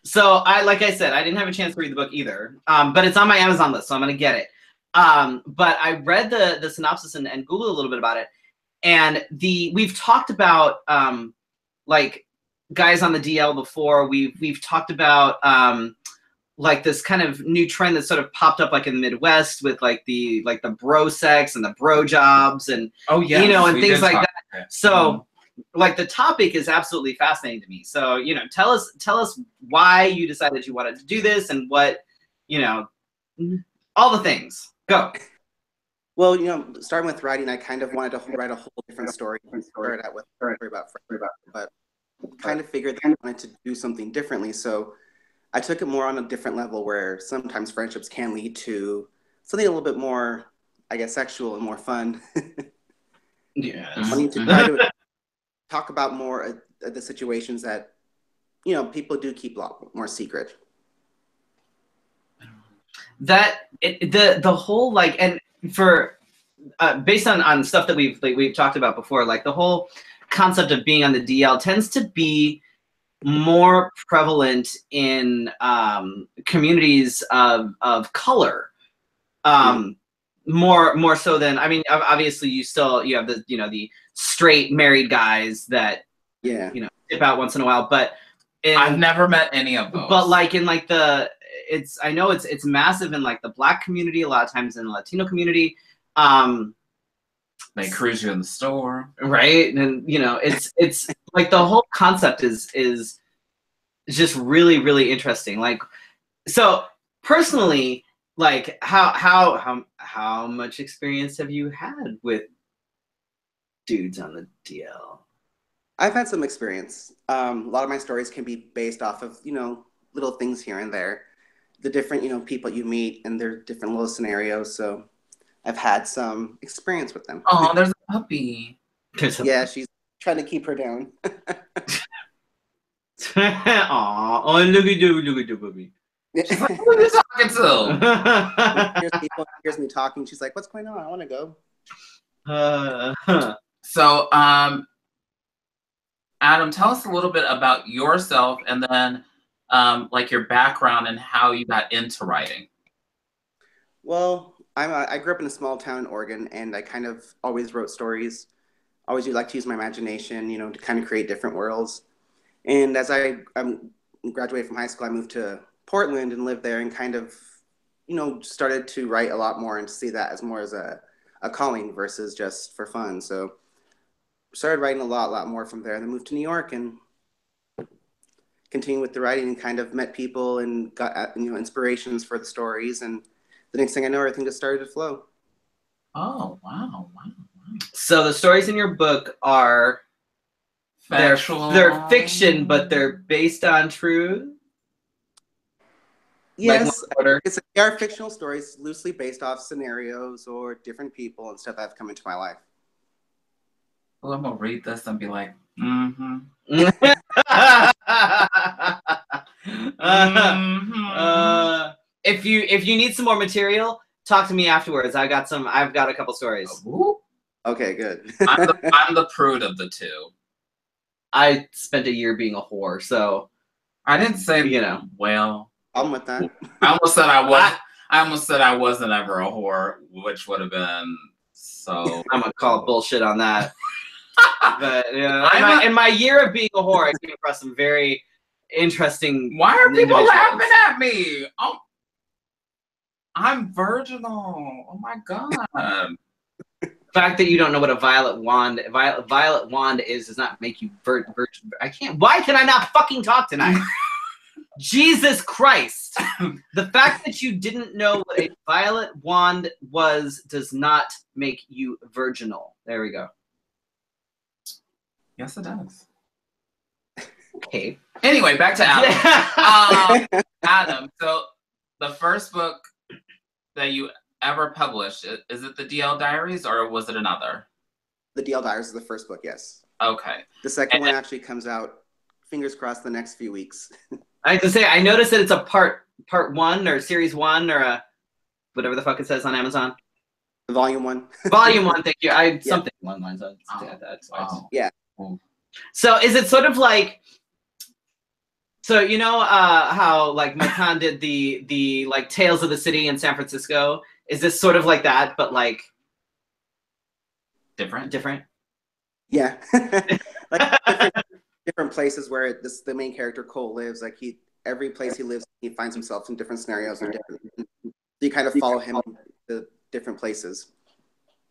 So like I said, I didn't have a chance to read the book either, but it's on my Amazon list, so I'm gonna get it. But I read the synopsis and Googled a little bit about it, and we've talked about like guys on the DL before. We've talked about like this kind of new trend that sort of popped up like in the Midwest with like the bro sex and the bro jobs and you know, and things like that. So like the topic is absolutely fascinating to me. So, you know, tell us why you decided you wanted to do this and what, you know, all the things. Go.
Well, you know, starting with writing, I kind of wanted to write a whole different story. Started out with a story about Freddy, but kind of figured that I wanted to do something differently. So I took it more on a different level where sometimes friendships can lead to something a little bit more, I guess, sexual and more fun.
Yes.
I need to try to talk about more the situations that, you know, people do keep a lot more secret.
The whole like, and for based on stuff that we've talked about before, like the whole concept of being on the DL tends to be more prevalent in communities of color, more so than, I mean, obviously you have the, you know, the straight married guys that you know dip out once in a while, but
I've never met any of those.
But like in like I know it's massive in like the Black community, a lot of times in the Latino community.
They cruise you in the store,
right? And you know, it's like the whole concept is just really, really interesting. Like, so personally, like how much experience have you had with dudes on the DL?
I've had some experience. A lot of my stories can be based off of, you know, little things here and there, the different, you know, people you meet and their different little scenarios. So I've had some experience with them.
Oh, there's a puppy.
Yeah, she's trying to keep her down.
Aw, oh, look at you, puppy.
She's like, who are you talking to?
Here's me talking. She's like, what's going on? I want to go.
So, Adam, tell us a little bit about yourself and then like your background and how you got into writing.
Well, I grew up in a small town in Oregon, and I kind of always wrote stories. Always like to use my imagination, you know, to kind of create different worlds. And as I graduated from high school, I moved to Portland and lived there and kind of, you know, started to write a lot more and see that as more as a calling versus just for fun. So started writing a lot more from there, and then moved to New York and continued with the writing and kind of met people and got, you know, inspirations for the stories. And the next thing I know, everything just started to flow.
Oh, wow.
So the stories in your book are
factual.
They're fiction, but they're based on truth.
Yes, they are fictional stories, loosely based off scenarios or different people and stuff that have come into my life.
Well, I'm gonna read this and be like,
if you need some more material, talk to me afterwards. I've got a couple stories.
Okay, good.
I'm the prude of the two.
I spent a year being a whore, so
I didn't say, well.
I'm with that.
I almost said I was. I almost said I wasn't ever a whore, which would have been so.
I'm gonna call bullshit on that. But in my year of being a whore, I came across some very interesting.
Why are people laughing at me? Oh, I'm virginal. Oh my god.
The fact that you don't know what a violet wand is does not make you virgin. I can't. Why can I not fucking talk tonight? Jesus Christ! The fact that you didn't know what a violet wand was does not make you virginal. There we go.
Yes, it does.
Okay.
Anyway, back to Adam. Adam, so the first book that you ever published, is it the DL Diaries or was it another?
The DL Diaries is the first book, yes.
Okay.
The second one actually comes out, fingers crossed, the next few weeks.
I have to say, I noticed that it's a part 1 or series 1 or a whatever the fuck it says on Amazon.
Volume 1.
Volume 1, thank you. Something along the lines of that.
Yeah.
So is it sort of like, so you know how like Macan did the like Tales of the City in San Francisco? Is this sort of like that, but like different?
Yeah. Like different places where the main character Cole lives. Like every place he lives, he finds himself in different scenarios and different. You kind of follow him to different places.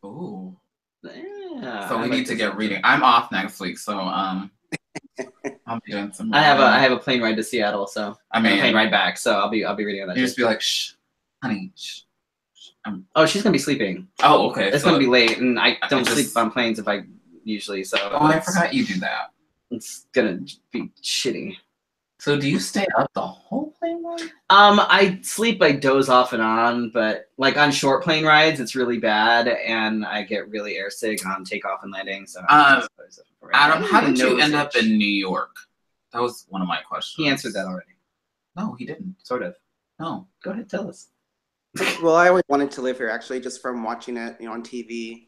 Ooh. Yeah.
So we need to get reading. I'm off next week, so I'll be doing some.
I have a plane ride to Seattle, so
a plane
ride back, so I'll be reading on that.
You just be like, shh, honey, shh.
Oh, she's gonna be sleeping.
Oh, okay.
It's gonna be late, and I don't sleep on planes if I usually. So.
Oh, I forgot you do that.
It's gonna be shitty.
So do you stay up the whole plane ride?
I sleep, I doze off and on, but like on short plane rides, it's really bad, and I get really airsick on takeoff and landing. So,
Adam, how did you end up in New York? That was one of my questions.
He answered that already.
No, he didn't.
Sort of.
No.
Go ahead, tell us.
Well, I always wanted to live here, actually, just from watching it, on TV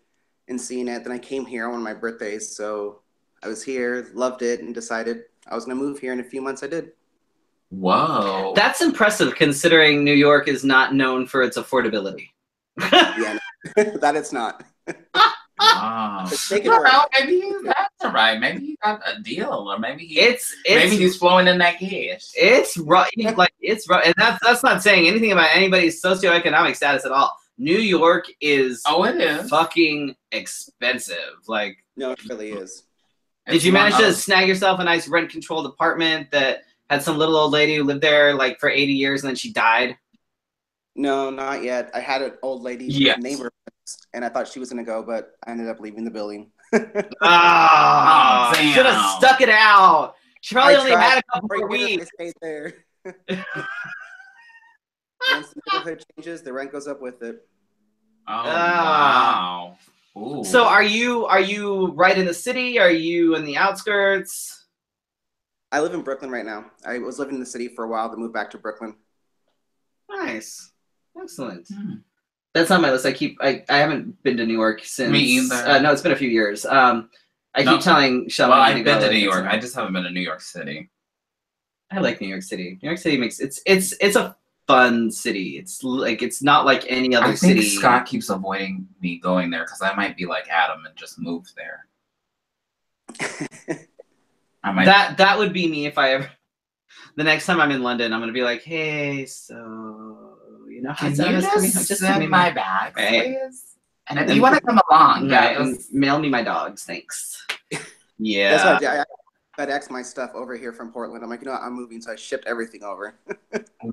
and seeing it. Then I came here on one of my birthdays, so I was here, loved it, and decided I was going to move here in a few months. I did.
Whoa.
That's impressive, considering New York is not known for its affordability.
Yeah, that it's not.
Wow. Well, maybe that's all right. Maybe he got a deal, or maybe maybe he's flowing in that cash.
It's rough, and that's not saying anything about anybody's socioeconomic status at all. New York is
it is
fucking expensive. Like,
no, it really is.
Did you manage to snag yourself a nice rent-controlled apartment that had some little old lady who lived there like for 80 years and then she died?
No, not yet. I had an old lady neighbor, and I thought she was going to go, but I ended up leaving the building.
Should have stuck it out. She probably only had a couple more weeks.
I stayed there. Once the neighborhood changes, the rent goes up with it.
Oh, wow. Ooh.
So are you right in the city? Are you in the outskirts?
I live in Brooklyn right now. I was living in the city for a while, then moved back to Brooklyn.
Nice. Excellent. That's on my list. I haven't been to New York since.
Me either.
No, it's been a few years. I keep telling Shelly.
Well, I've been to New York. I just haven't been to New York City.
I like New York City. New York City makes it's a fun city. It's not like any other city.
I think Scott keeps avoiding me going there because I might be like Adam and just move there.
That would be me if I ever. The next time I'm in London, I'm gonna be like, hey, so
can you just send my bags, please? And if you want to come along, guys,
mail me my dogs, thanks. Yeah.
That's what I FedEx my stuff over here from Portland. I'm like, I'm moving, so I shipped everything over.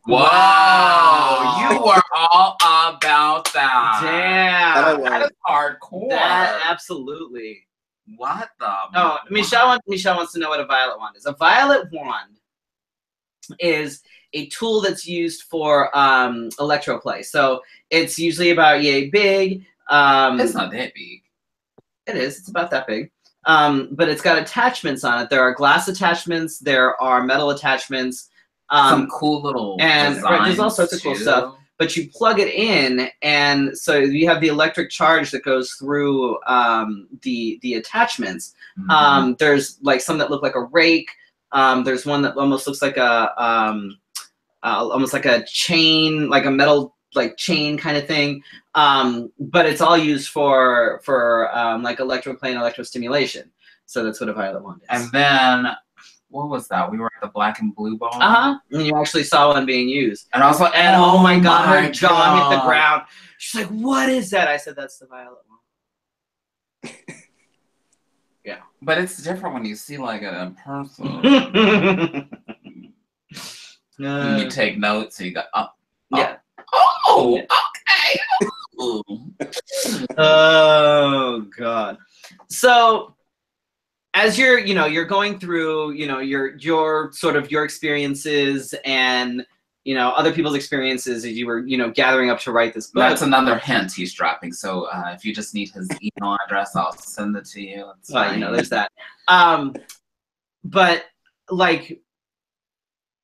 Wow, you are all about that.
Damn,
that is hardcore.
That absolutely.
What the?
Oh, Michelle wants to know what a violet wand is. A violet wand is a tool that's used for electroplay. So it's usually about yay big.
It's not that big.
It is. It's about that big. but it's got attachments on it. There are glass attachments. There are metal attachments.
Some cool little
and there's all sorts of cool stuff. But you plug it in, and so you have the electric charge that goes through the attachments.
Mm-hmm.
There's like some that look like a rake. There's one that almost looks like almost like a chain, like a metal like chain kind of thing. But it's all used for like electroplane electrostimulation. So that's what a violet wand is.
And then what was that? We were at the black and blue ball.
And you actually saw one being used.
And I was like,
and oh my god, her jaw hit the ground. She's like, what is that? I said, that's the violet one. Yeah.
But it's different when you see like it in person. You take notes, so you go,
yeah.
Oh, okay.
Oh god. So as you're going through, your sort of your experiences and, other people's experiences as you were, gathering up to write this book.
That's another hint he's dropping. So if you just need his email address, I'll send it to you.
Well, there's that. But like,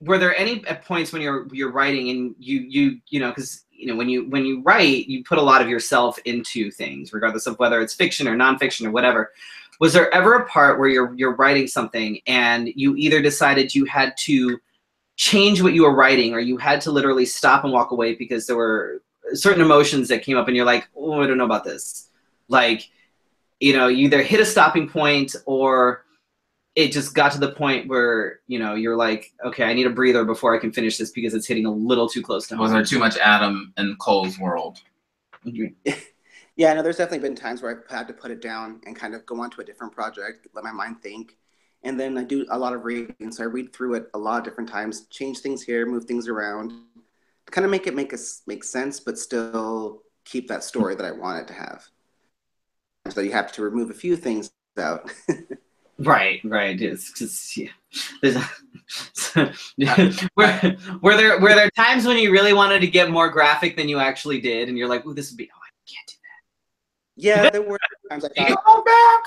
were there any points when you're writing and you because when you write, you put a lot of yourself into things, regardless of whether it's fiction or nonfiction or whatever. Was there ever a part where you're writing something and you either decided you had to change what you were writing, or you had to literally stop and walk away because there were certain emotions that came up and you're like, oh, I don't know about this. Like, you either hit a stopping point or it just got to the point where, you're like, okay, I need a breather before I can finish this because it's hitting a little too close to home.
Was there too much Adam in Cole's world?
Yeah, no, there's definitely been times where I've had to put it down and kind of go on to a different project, let my mind think. And then I do a lot of reading, so I read through it a lot of different times, change things here, move things around, to kind of make it make sense, but still keep that story that I want it to have. So you have to remove a few things out.
Right. It's just, were there times when you really wanted to get more graphic than you actually did, and you're like, "Ooh, this would be I can't do that."
Yeah, there were times I thought
back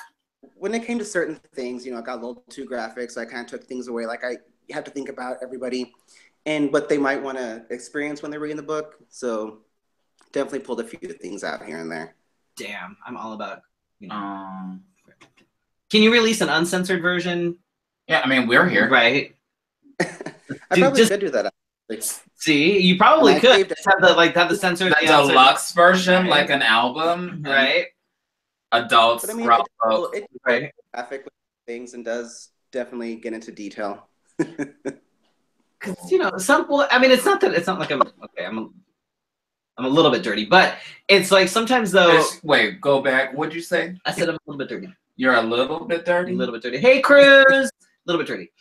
when it came to certain things, I got a little too graphic, so I kind of took things away. Like you have to think about everybody and what they might want to experience when they're reading the book. So definitely pulled a few things out here and there.
Damn, I'm all about Can you release an uncensored version?
Yeah, I mean, we're here.
Right.
I probably could do that.
See, you probably could just have the censored,
the deluxe version, right? Like an album,
right?
Adults,
but I mean,
right?
Graphic with things and does definitely get into detail.
Because it's not like I'm a little bit dirty, but it's like sometimes though.
Wait, go back. What'd you say?
I said I'm a little bit dirty.
You're a little bit dirty?
A little bit dirty. Hey, Cruz! A little bit dirty.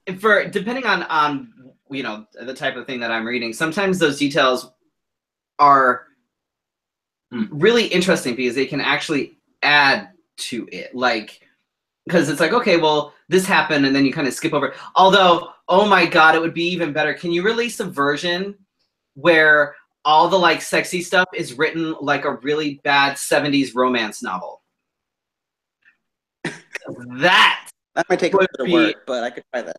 Depending on the type of thing that I'm reading, sometimes those details are really interesting because they can actually add to it. Like, because it's like, okay, well, this happened, and then you kind of skip over it. Although, oh my God, it would be even better. Can you release a version where all the sexy stuff is written like a really bad 70s romance novel? That
might take a bit of work, but I could try that.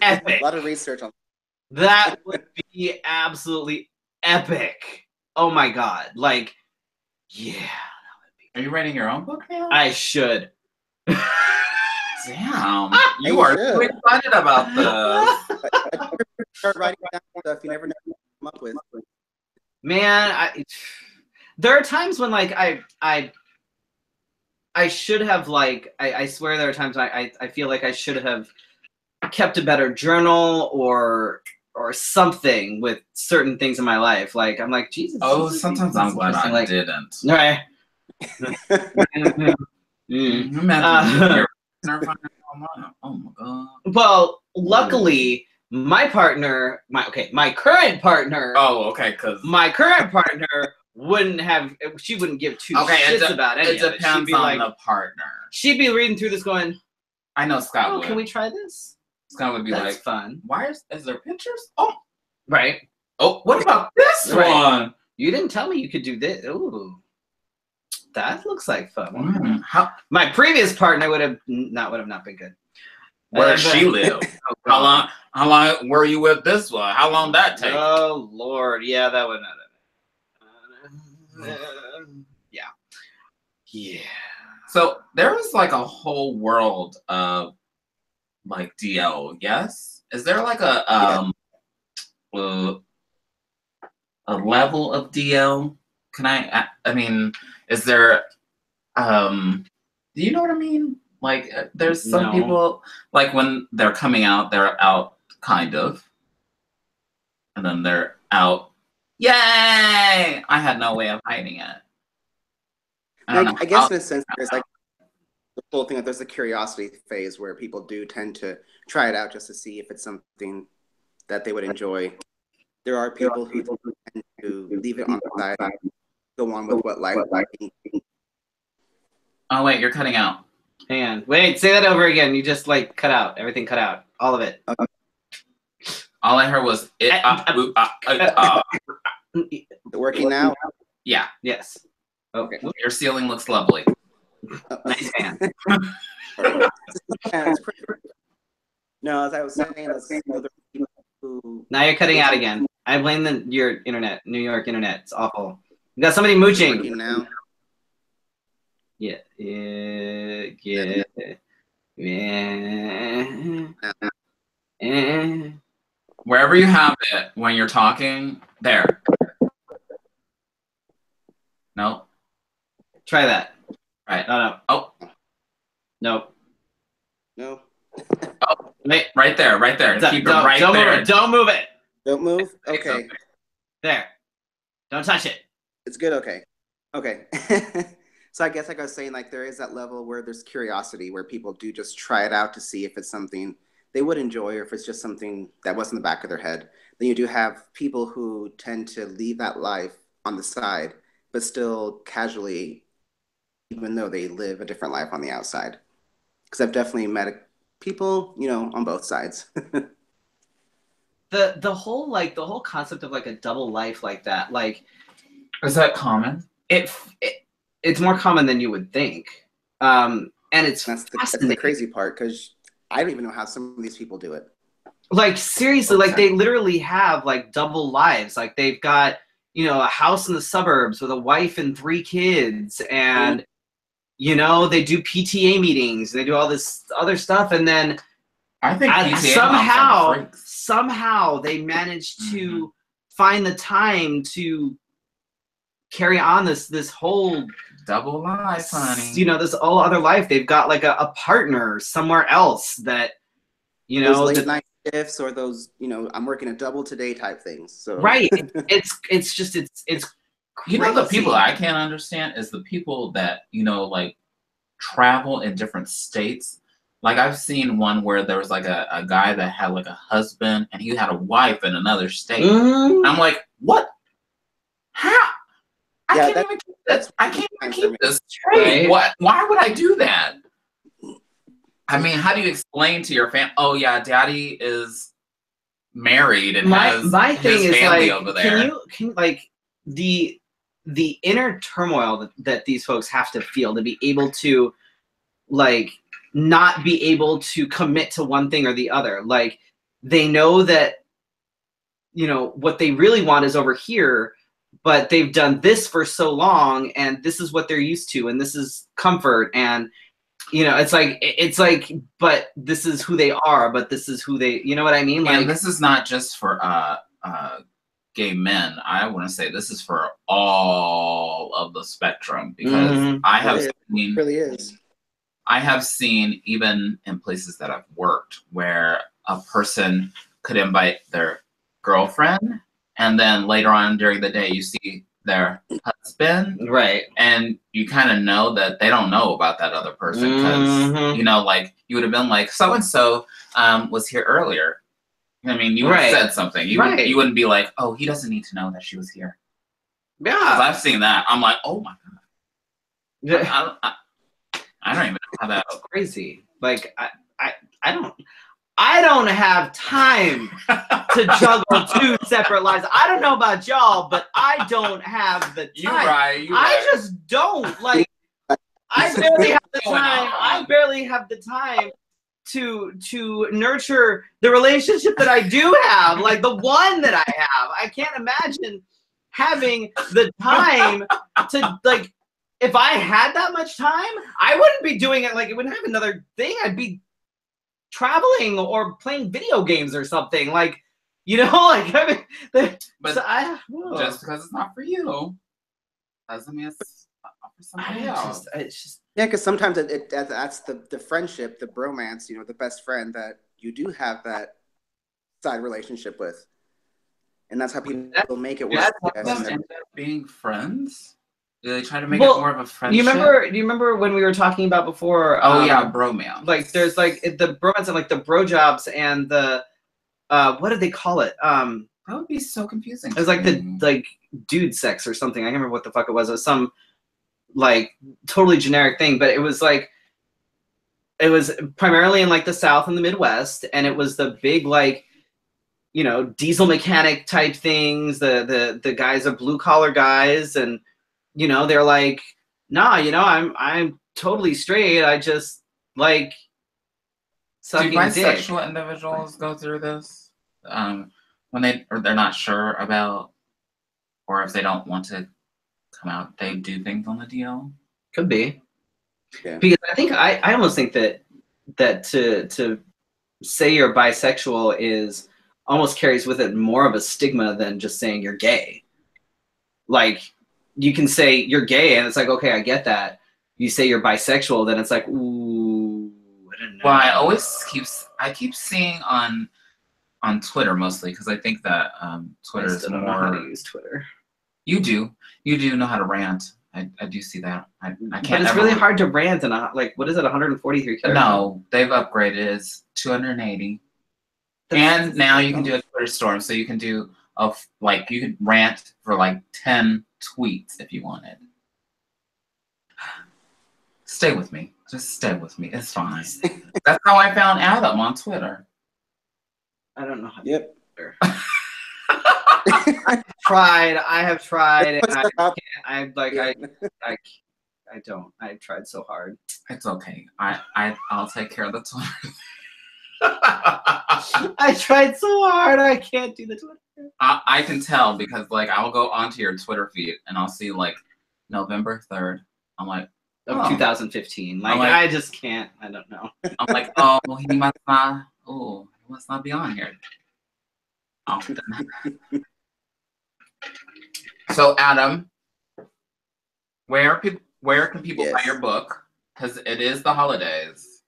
Epic.
A lot of research on
that. Would be absolutely epic. Oh my God. Yeah.
Are you writing your own book now?
I should.
Damn. You are so excited about this.
Start writing down stuff you never know what to come up with.
Man, there are times when I should have I swear there are times I feel like I should have kept a better journal or something with certain things in my life. Like I'm like, Jesus.
Oh, sometimes I'm glad I didn't.
Right.
Oh my God.
Well, luckily my partner, my current partner.
Oh, okay, because
my current partner wouldn't give two shits about any of it.
It depends on the partner.
She'd be reading through this going,
I know Scott would.
Can we try this?
Scott would be
That's fun.
Why is there pictures? Oh.
Right.
Oh, what about this one?
You didn't tell me you could do this. Ooh. That looks like fun.
How
my previous partner would have not been good.
Where does she live? How long were you with this one? How long that take?
Oh Lord, yeah, that would not. Yeah.
So there is like a whole world of like DL. Yes, is there like a level of DL? Can I mean, is there do you know what I mean? Like there's some people like when they're coming out, they're out kind of, and then they're out. Yay! I had no way of hiding it.
I guess in a sense, there's like the whole thing that there's a curiosity phase where people do tend to try it out just to see if it's something that they would enjoy. There are people who tend to leave it on the side, go on with what life.
Oh wait, you're cutting out.
Hang on. Wait, say that over again. You just like cut out. Everything cut out. All of it.
All I heard was it.
Working now?
Yeah.
Yes. Okay.
Your ceiling looks lovely.
Nice fan.
No, as I was saying, other people who...
Now you're cutting out again. I blame your internet, New York internet. It's awful. You got somebody mooching.
Working now?
Yeah.
Wherever you have it when you're talking, there. No.
Try that.
Right.
No.
Oh.
Nope.
No.
Oh, wait, right there. Keep it right
don't
there.
Move it. Don't move it.
Don't move? Okay.
There. Don't touch it.
It's good? Okay. So I guess like I was saying, like there is that level where there's curiosity, where people do just try it out to see if it's something they would enjoy or if it's just something that was in the back of their head. Then you do have people who tend to leave that life on the side, but still casually, even though they live a different life on the outside. Because I've definitely met people, on both sides.
The whole concept of like a double life like that, like,
is that common?
It's more common than you would think, and that's
the crazy part, because I don't even know how some of these people do it.
Like seriously, like they literally have like double lives. Like they've got a house in the suburbs with a wife and 3 kids, and they do PTA meetings, and they do all this other stuff, and then
I think
somehow they manage to find the time to carry on this whole
double life, honey.
This whole other life. They've got like a partner somewhere else that
those late night shifts, or those I'm working a double today type things. So
right, it's crazy.
The people I can't understand is the people that like travel in different states. Like I've seen one where there was like a guy that had like a husband and he had a wife in another state. I'm like, what? How? I can't even keep this straight. Right? Why would I do that? I mean, how do you explain to your family? Oh yeah, daddy is married and has his family over there.
Can you like the inner turmoil that these folks have to feel to be able to like not be able to commit to one thing or the other. Like they know that what they really want is over here, but they've done this for so long, and this is what they're used to, and this is comfort, and it's like but this is who they are, but this is who they, you know what I mean? Like,
and this is not just for gay men. I want to say this is for all of the spectrum, because I have seen,
really is.
I have seen even in places that I've worked where a person could invite their girlfriend, and then later on during the day you see their husband,
right?
And you kind of know that they don't know about that other person, because like you would have been like, so and so was here earlier. I mean, you would have said something. You wouldn't be like, oh, he doesn't need to know that she was here.
Yeah,
because I've seen that. I'm like, oh my god.
Yeah.
I don't even know how that.
That's crazy. Like I don't. I don't have time to juggle 2 separate lives. I don't know about y'all, but I don't have the time.
You're right.
I just don't. Like, I barely have the time. I barely have the time to nurture the relationship that I do have, like the one that I have. I can't imagine having the time to, like, if I had that much time, I wouldn't be doing it. Like, it wouldn't have another thing. I'd be traveling or playing video games or something. Like, you know, like, I mean,
but so just because it's not for you doesn't mean it's not for somebody else.
It's just
yeah, because sometimes that's the friendship, the bromance, you know, the best friend that you do have that side relationship with, and that's how people make it work.
End up being friends. Do they try to make it more of a friendship?
Do you remember when we were talking about before?
Oh yeah, bromance.
Like there's like the bromance and like the bro jobs and the what did they call it?
That would be so confusing.
It was like the like dude sex or something. I can't remember what the fuck it was. It was some like totally generic thing, but it was like it was primarily in like the South and the Midwest, and it was the big like, you know, diesel mechanic type things. The guys are blue collar guys, and you know, they're like, nah, you know, I'm totally straight. I just like sucking
dick. Do
dick.
bisexual individuals go through this when they're not sure about, or if they don't want to come out, they do things on the DL?
Could be.
Yeah.
Because I think I almost think that to say you're bisexual is almost carries with it more of a stigma than just saying you're gay. Like, you can say you're gay and it's like, okay, I get that. You say you're bisexual, then it's like, ooh, I don't know.
Well, I keep seeing on Twitter mostly, because I think that Twitter is more.
I don't know how to use Twitter.
You do know how to rant. I do see that. I can't.
But it's really hard to rant and like, what is it, 143 characters?
No, they've upgraded. It's 280. And now you can do a Twitter storm, so you can do you could rant for like 10 tweets if you wanted. Stay with me. Just stay with me. It's fine. That's how I found Adam on Twitter.
I don't know how.
Yep.
I have tried, and I don't. I've tried so hard.
It's okay. I'll take care of the Twitter.
I tried so hard. I can't do the Twitter.
I can tell, because like I'll go onto your Twitter feed and I'll see like November 3rd. I'm like,
of 2015. Like, I just can't. I don't know.
I'm like, oh, he must not. Oh, he must not be on here. Oh. So Adam, where can people buy your book? Because it is the holidays.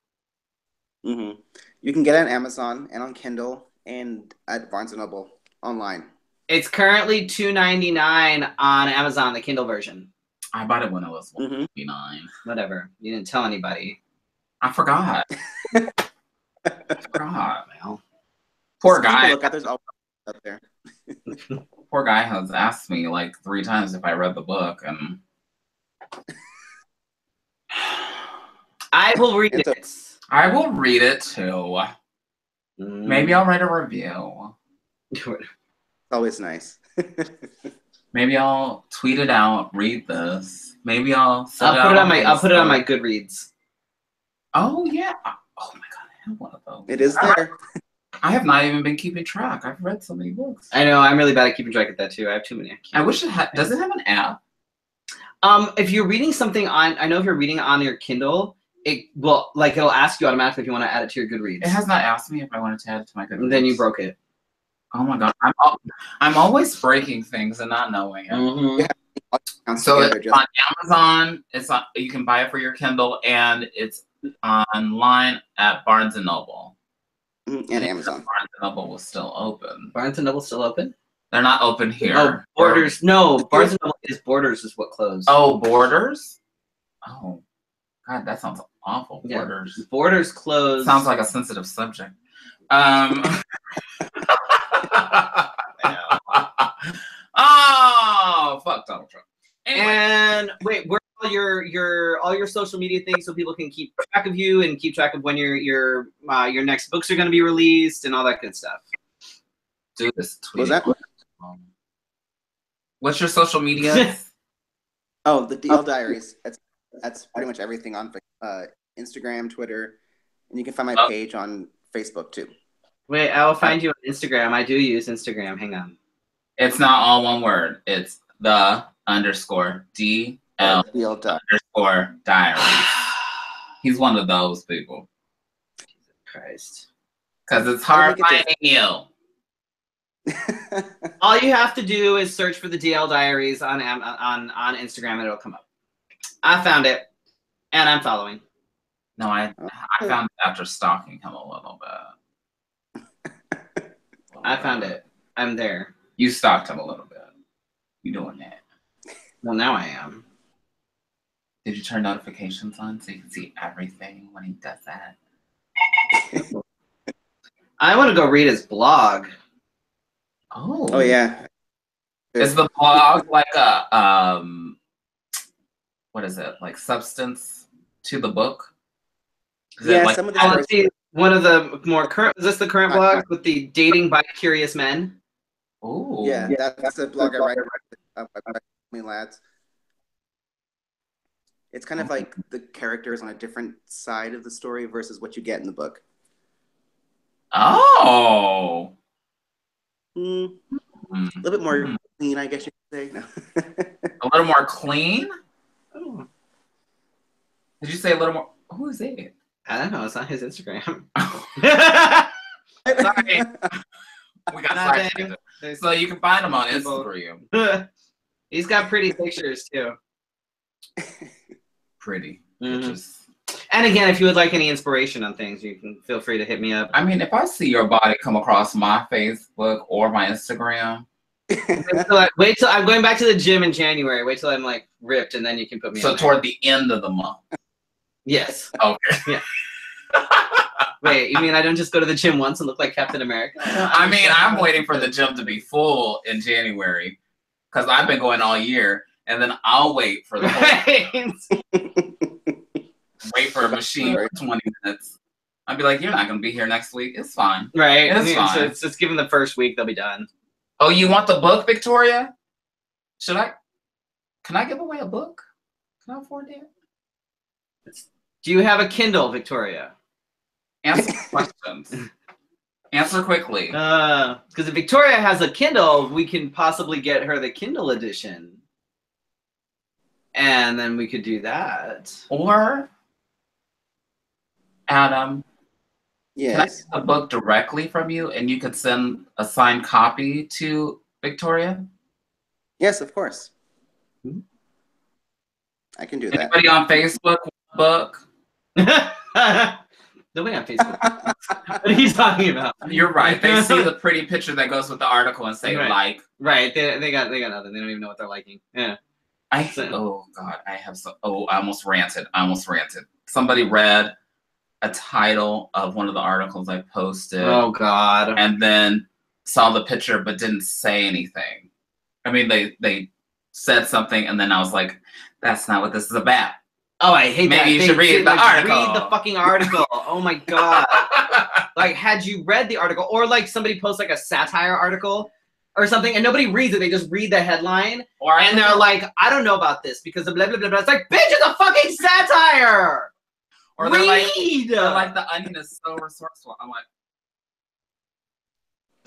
Mm-hmm. You can get it on Amazon and on Kindle and at Barnes & Noble online.
It's currently $2.99 on Amazon, the Kindle version.
I bought it when it was $1.99.
Whatever. You didn't tell anybody.
I forgot. Well, poor guy.
Look, there's always up there.
Poor guy has asked me like 3 times if I read the book, and
I will read it.
I will read it too. Maybe I'll write a review.
It's always nice.
Maybe I'll tweet it out. Read this. Maybe I'll put it
on my Goodreads.
Oh yeah. Oh my god, I have one of those.
It is there.
I have not even been keeping track. I've read so many books.
I know. I'm really bad at keeping track of that too. I have too many.
I wish it had. Does it have an app?
If you're reading something on, I know if you're reading on your Kindle, it'll ask you automatically if you want to add it to your Goodreads.
It has not asked me if I wanted to add it to my Goodreads.
Then you broke it.
Oh my god, I'm always breaking things and not knowing it.
Mm-hmm.
So it's on Amazon. You can buy it for your Kindle, and it's online at Barnes & Noble.
And Amazon.
Barnes & Noble was still open.
Barnes & Noble still open?
They're not open here.
Oh, Borders. No, Barnes & Noble is Borders is what closed.
Oh, Borders? Oh, God, that sounds awful.
Yeah.
Borders.
Borders closed.
Sounds like a sensitive subject. Oh, fuck Donald Trump. Anyway.
And wait, we're all your social media things so people can keep track of you and keep track of when your next books are going to be released and all that good stuff.
Do this.
Was that?
What's your social media?
Oh, the DL Diaries. That's pretty much everything on Instagram, Twitter, and you can find my page on Facebook too.
Wait, I will find you on Instagram. I do use Instagram. Hang on.
It's not all one word. It's _DL_Diaries. He's one of those people.
Jesus Christ.
Because it's hard finding you.
All you have to do is search for the DL Diaries on Instagram and it'll come up. I found it, and I'm following.
No, I found it after stalking him a little bit.
I found it. I'm there.
You stalked him a little bit. You doing that?
Well, now I am.
Did you turn notifications on so you can see everything when he does that?
I want to go read his blog.
Oh yeah.
Is the blog like a what is it, like substance to the book? Is
yeah,
like,
some of the
one of the more current. Is this the current blog with the dating by curious men?
Oh
yeah, that's the blog I write about lads. It's kind of like the characters on a different side of the story versus what you get in the book.
Oh.
A little bit more clean, I guess you could say. No.
A little more clean?
Oh.
Did you say a little more? Who is it?
I don't know. It's on his Instagram.
Sorry. We got sidetracked. So you can find him on Instagram.
He's got pretty pictures too.
Pretty.
And again, if you would like any inspiration on things, you can feel free to hit me up.
I mean, if I see your body come across my Facebook or my Instagram.
Wait till I'm going back to the gym in January. Wait till I'm like ripped, and then you can put me.
So toward the end of the month.
Yes.
Okay.
Yeah. Wait, you mean I don't just go to the gym once and look like Captain America?
I mean, I'm waiting for the gym to be full in January because I've been going all year, and then I'll wait for the wait for a machine for 20 minutes. I'd be like, you're not going to be here next week. It's fine.
Right.
It's fine.
So it's just given the first week, they'll be done.
Oh, you want the book, Victoria? Can I give away a book? Can I afford that?
Do you have a Kindle, Victoria?
Answer questions. Answer quickly.
Because if Victoria has a Kindle, we can possibly get her the Kindle edition. And then we could do that.
Or, Adam,
yes.
Can I get a book directly from you and you could send a signed copy to Victoria?
Yes, of course. I can do that.
Anybody on Facebook want a book?
Nobody on Facebook. What are you talking about?
You're right. They see the pretty picture that goes with the article and say like.
Right. They got nothing. They don't even know what they're liking. Yeah.
Oh God, I almost ranted. Somebody read a title of one of the articles I posted.
Oh God.
And then saw the picture but didn't say anything. I mean, they said something and then I was like, that's not what this is about.
Oh, I hate that.
Maybe you should read the article.
Read the fucking article. Oh my God. Like, had you read the article, or like somebody posts like a satire article or something and nobody reads it, they just read the headline and they're like, I don't know about this because of blah, blah, blah, blah. It's like, bitch, it's a fucking satire.
Or they're like, the Onion is so resourceful. I'm like,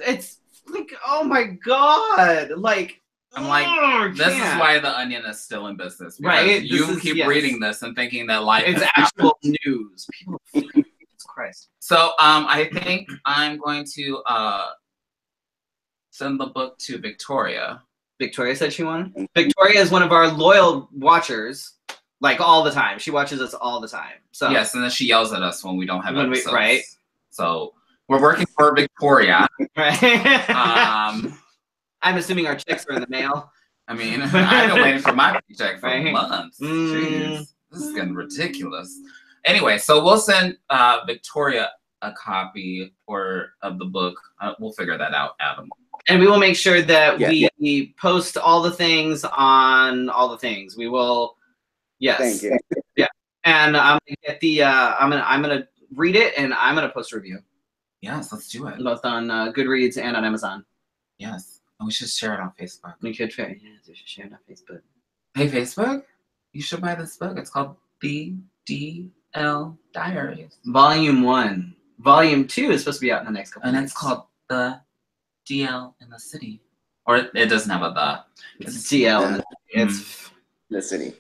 it's like, oh my God. Like,
I'm like, this is why the Onion is still in business.
Right?
You keep reading this and thinking that life
is actual news. People, Jesus Christ.
So I think I'm going to send the book to Victoria.
Victoria said she wanted? Victoria is one of our loyal watchers, like all the time. She watches us all the time. So
yes, and then she yells at us when we don't have episodes.
Right.
So we're working for Victoria.
Right. I'm assuming our checks are in the mail.
I mean, I've been waiting for my paycheck for months. Jeez, this is getting ridiculous. Anyway, so we'll send Victoria a copy of the book. We'll figure that out, Adam.
And we will make sure that we post all the things on all the things. We will Yes.
Thank you.
Yeah. And I'm gonna get the I'm gonna read it and I'm gonna post a review.
Yes, let's do it.
Both on Goodreads and on Amazon.
Yes. And we should share it on Facebook.
We should share it on Facebook.
Hey, Facebook, you should buy this book. It's called The DL Diaries.
Volume 1. Volume 2 is supposed to be out in the next couple
And
weeks.
it's called The DL in the City. Or it doesn't have a the.
It's DL. It's
the city.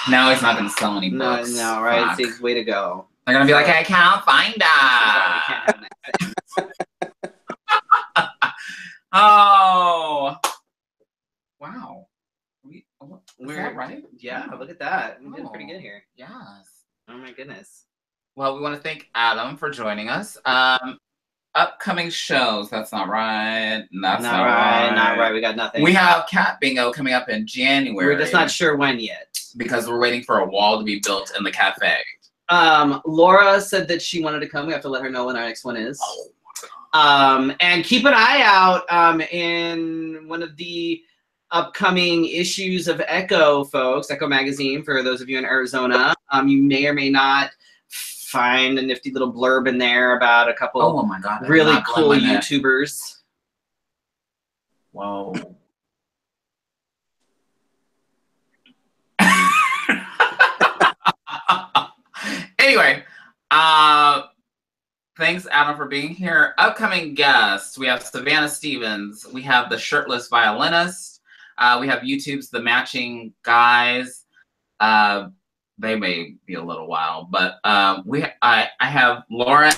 Now he's not going to sell any books.
No, right? See, way to go.
They're going to be like, I can't find that. Oh. Wow. Is that right?
Yeah, look at that. We did pretty good here.
Yes.
Oh my goodness.
Well, we want to thank Adam for joining us. Upcoming shows. That's not right. That's not right.
Not right. We got nothing.
We have Cat Bingo coming up in January.
We're just not sure when yet.
Because we're waiting for a wall to be built in the cafe.
Laura said that she wanted to come. We have to let her know when our next one is. And keep an eye out in one of the upcoming issues of Echo, folks. Echo magazine, for those of you in Arizona. You may or may not find a nifty little blurb in there about a couple
oh my God,
really cool YouTubers.
Whoa. Anyway, thanks, Adam, for being here. Upcoming guests, we have Savannah Stevens. We have the shirtless violinist. We have YouTube's The Matching Guys. They may be a little while, but I have Laura.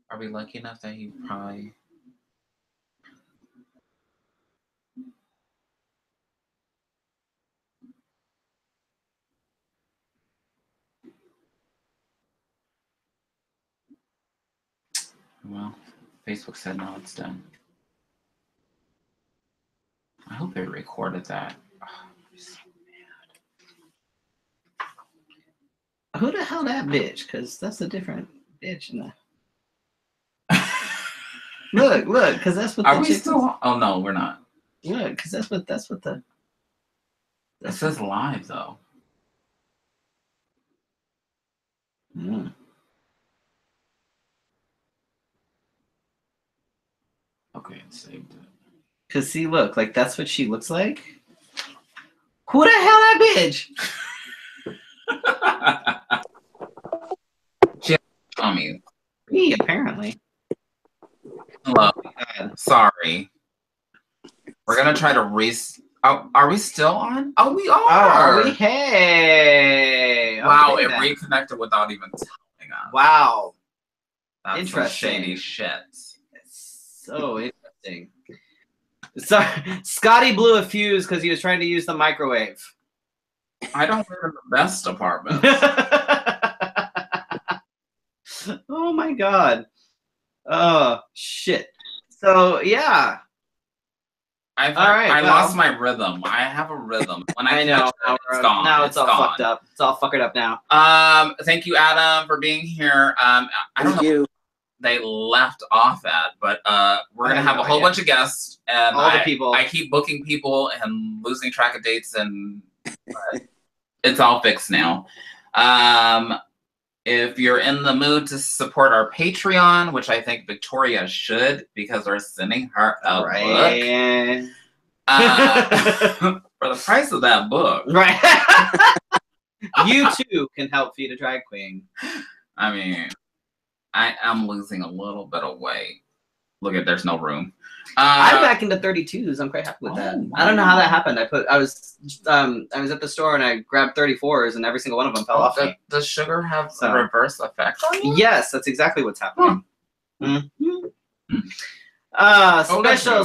Are we lucky enough that he probably... Well, Facebook said no, it's done. I hope they recorded that. Oh, I'm so mad.
Who the hell that bitch? Because that's a different bitch. Look, because that's what.
Are we still? Oh no, we're not.
Look, because that's what the.
It says live though. Okay, it saved it.
Cause see, look, like that's what she looks like. Who the hell that bitch?
She on me.
Me, apparently.
Hello. Sorry. We're gonna try to are we still on? Oh, we are.
Oh, are we? Hey.
Wow,
Okay,
it reconnected without even telling us.
Wow.
That's
interesting.
Some shady shit.
So interesting. So Scotty blew a fuse because he was trying to use the microwave.
I don't live in the best apartment.
Oh my god. Oh shit. So yeah.
I lost my rhythm. I have a rhythm. When I know it's gone.
Now it's all fucked up. It's all fuckered up now.
Thank you, Adam, for being here. I don't know. They left off at, but we're gonna have a whole bunch of guests, and
all the people.
I keep booking people and losing track of dates, and it's all fixed now. If you're in the mood to support our Patreon, which I think Victoria should, because we're sending her a book for the price of that book,
right? You too can help feed a drag queen.
I mean. I'm losing a little bit of weight. Look at, there's no room.
I'm back into 32s. I'm quite happy with that. Wow. I don't know how that happened. I was at the store and I grabbed 34s and every single one of them fell off me.
Does sugar have a reverse effect on you?
Yes, that's exactly what's happening.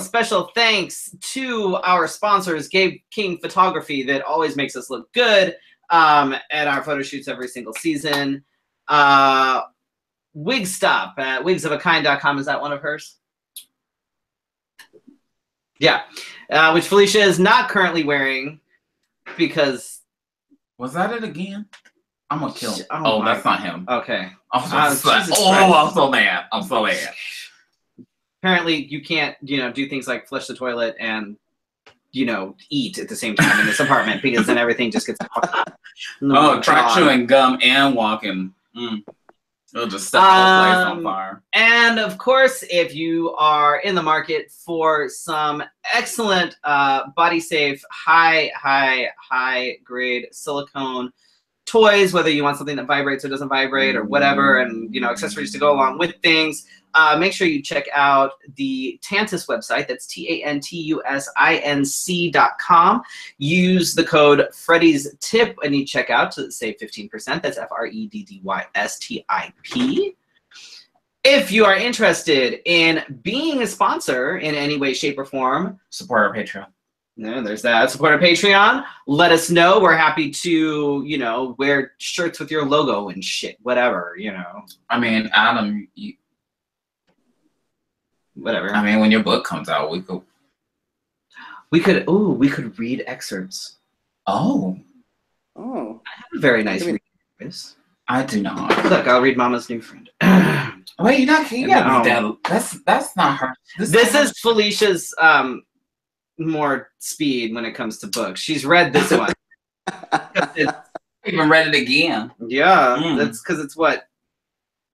Special thanks to our sponsors, Gabe King Photography, that always makes us look good at our photo shoots every single season. Wigstop at wigsofakind.com. Is that one of hers? Yeah. Which Felicia is not currently wearing because...
Was that it again? I'm gonna kill him. Oh, that's not him.
Okay.
I'm so mad. I'm so mad.
Apparently you can't, do things like flush the toilet and, eat at the same time in this apartment because then everything just gets...
Try chewing gum and walking. It'll just set the whole place on fire.
And of course, if you are in the market for some excellent body safe, high grade silicone toys, whether you want something that vibrates or doesn't vibrate or whatever, and accessories to go along with things, make sure you check out the Tantus website. That's TANTUSINC.com. Use the code Freddy's Tip and you check out to save 15%. That's FREDDYSTIP. If you are interested in being a sponsor in any way, shape, or form,
support our Patreon.
No, there's that. Support our Patreon. Let us know. We're happy to, wear shirts with your logo and shit, whatever,
I mean, Adam,
whatever.
I mean, when your book comes out, we
could read excerpts.
Oh.
I have a very nice reading voice.
I do not.
Look, I'll read Mama's New Friend.
Wait, you gotta read that. That's not her.
This is Felicia's more speed when it comes to books. She's read this one.
Even read it again.
Yeah, that's because it's what,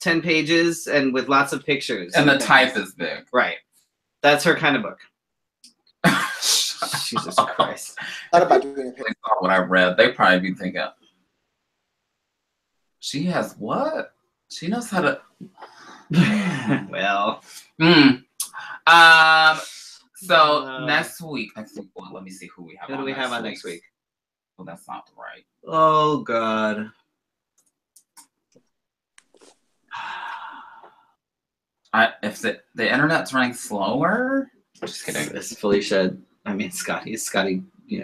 10 pages and with lots of pictures.
And the type is big.
Right. That's her kind of book. Jesus Christ.
Thought about doing it.
They saw what I read. They probably be thinking, she has what? She knows how to.
Well.
So next week, well, let me see who we have.
Who do we have on next week?
Well, that's not right.
Oh God.
If the internet's running slower. Just kidding.
This is Felicia. I mean Scotty. Scotty.
We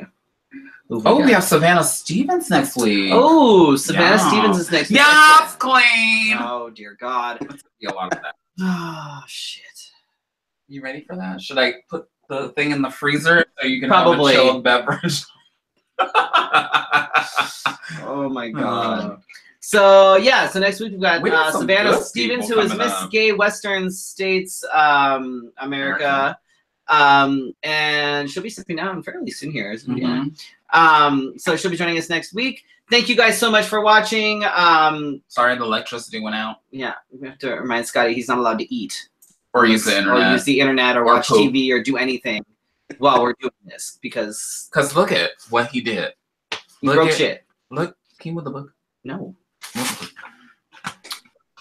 have Savannah Stevens next week.
Oh, Savannah Stevens is next week.
Yes, queen.
Oh dear God.
Let's see a lot of that.
Oh shit.
You ready for that? Should I put the thing in the freezer so you can
probably
have a chilled beverage?
Oh my God. So yeah, so next week we've got Savannah Stevens, who is Miss Gay Western States America. And she'll be stepping down fairly soon here, isn't So she'll be joining us next week. Thank you guys so much for watching.
Sorry, the electricity went out.
Yeah, we have to remind Scotty he's not allowed to eat.
Or use the internet.
Or use the internet or watch poop. TV or do anything while we're doing this. Because
look at what he did.
He broke shit.
Look, can you move the book?
No.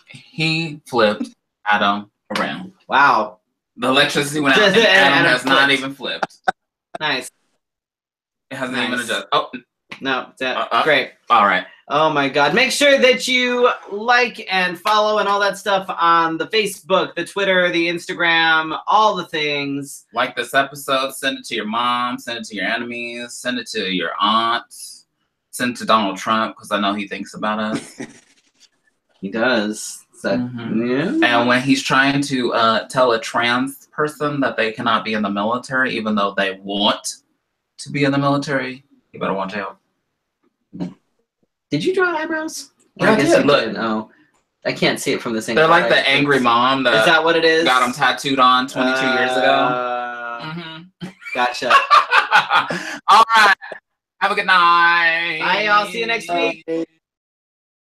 He flipped Adam around.
Wow.
The electricity went out and Adam has not even flipped.
Nice.
It hasn't even adjusted. Oh.
No. Great.
All right.
Oh my God. Make sure that you like and follow and all that stuff on the Facebook, the Twitter, the Instagram, all the things.
Like this episode, send it to your mom, send it to your enemies, send it to your aunts, send it to Donald Trump, because I know he thinks about us.
He does. Yeah.
And when he's trying to tell a trans person that they cannot be in the military, even though they want to be in the military, you better watch out.
Did you draw eyebrows?
Yeah, I did. Look.
Oh, I can't see it from this angle.
They're like the angry mom that
is that what it is?
Got them tattooed on 22 years ago.
Gotcha.
All right. Have a good night.
Bye, y'all. See you next week.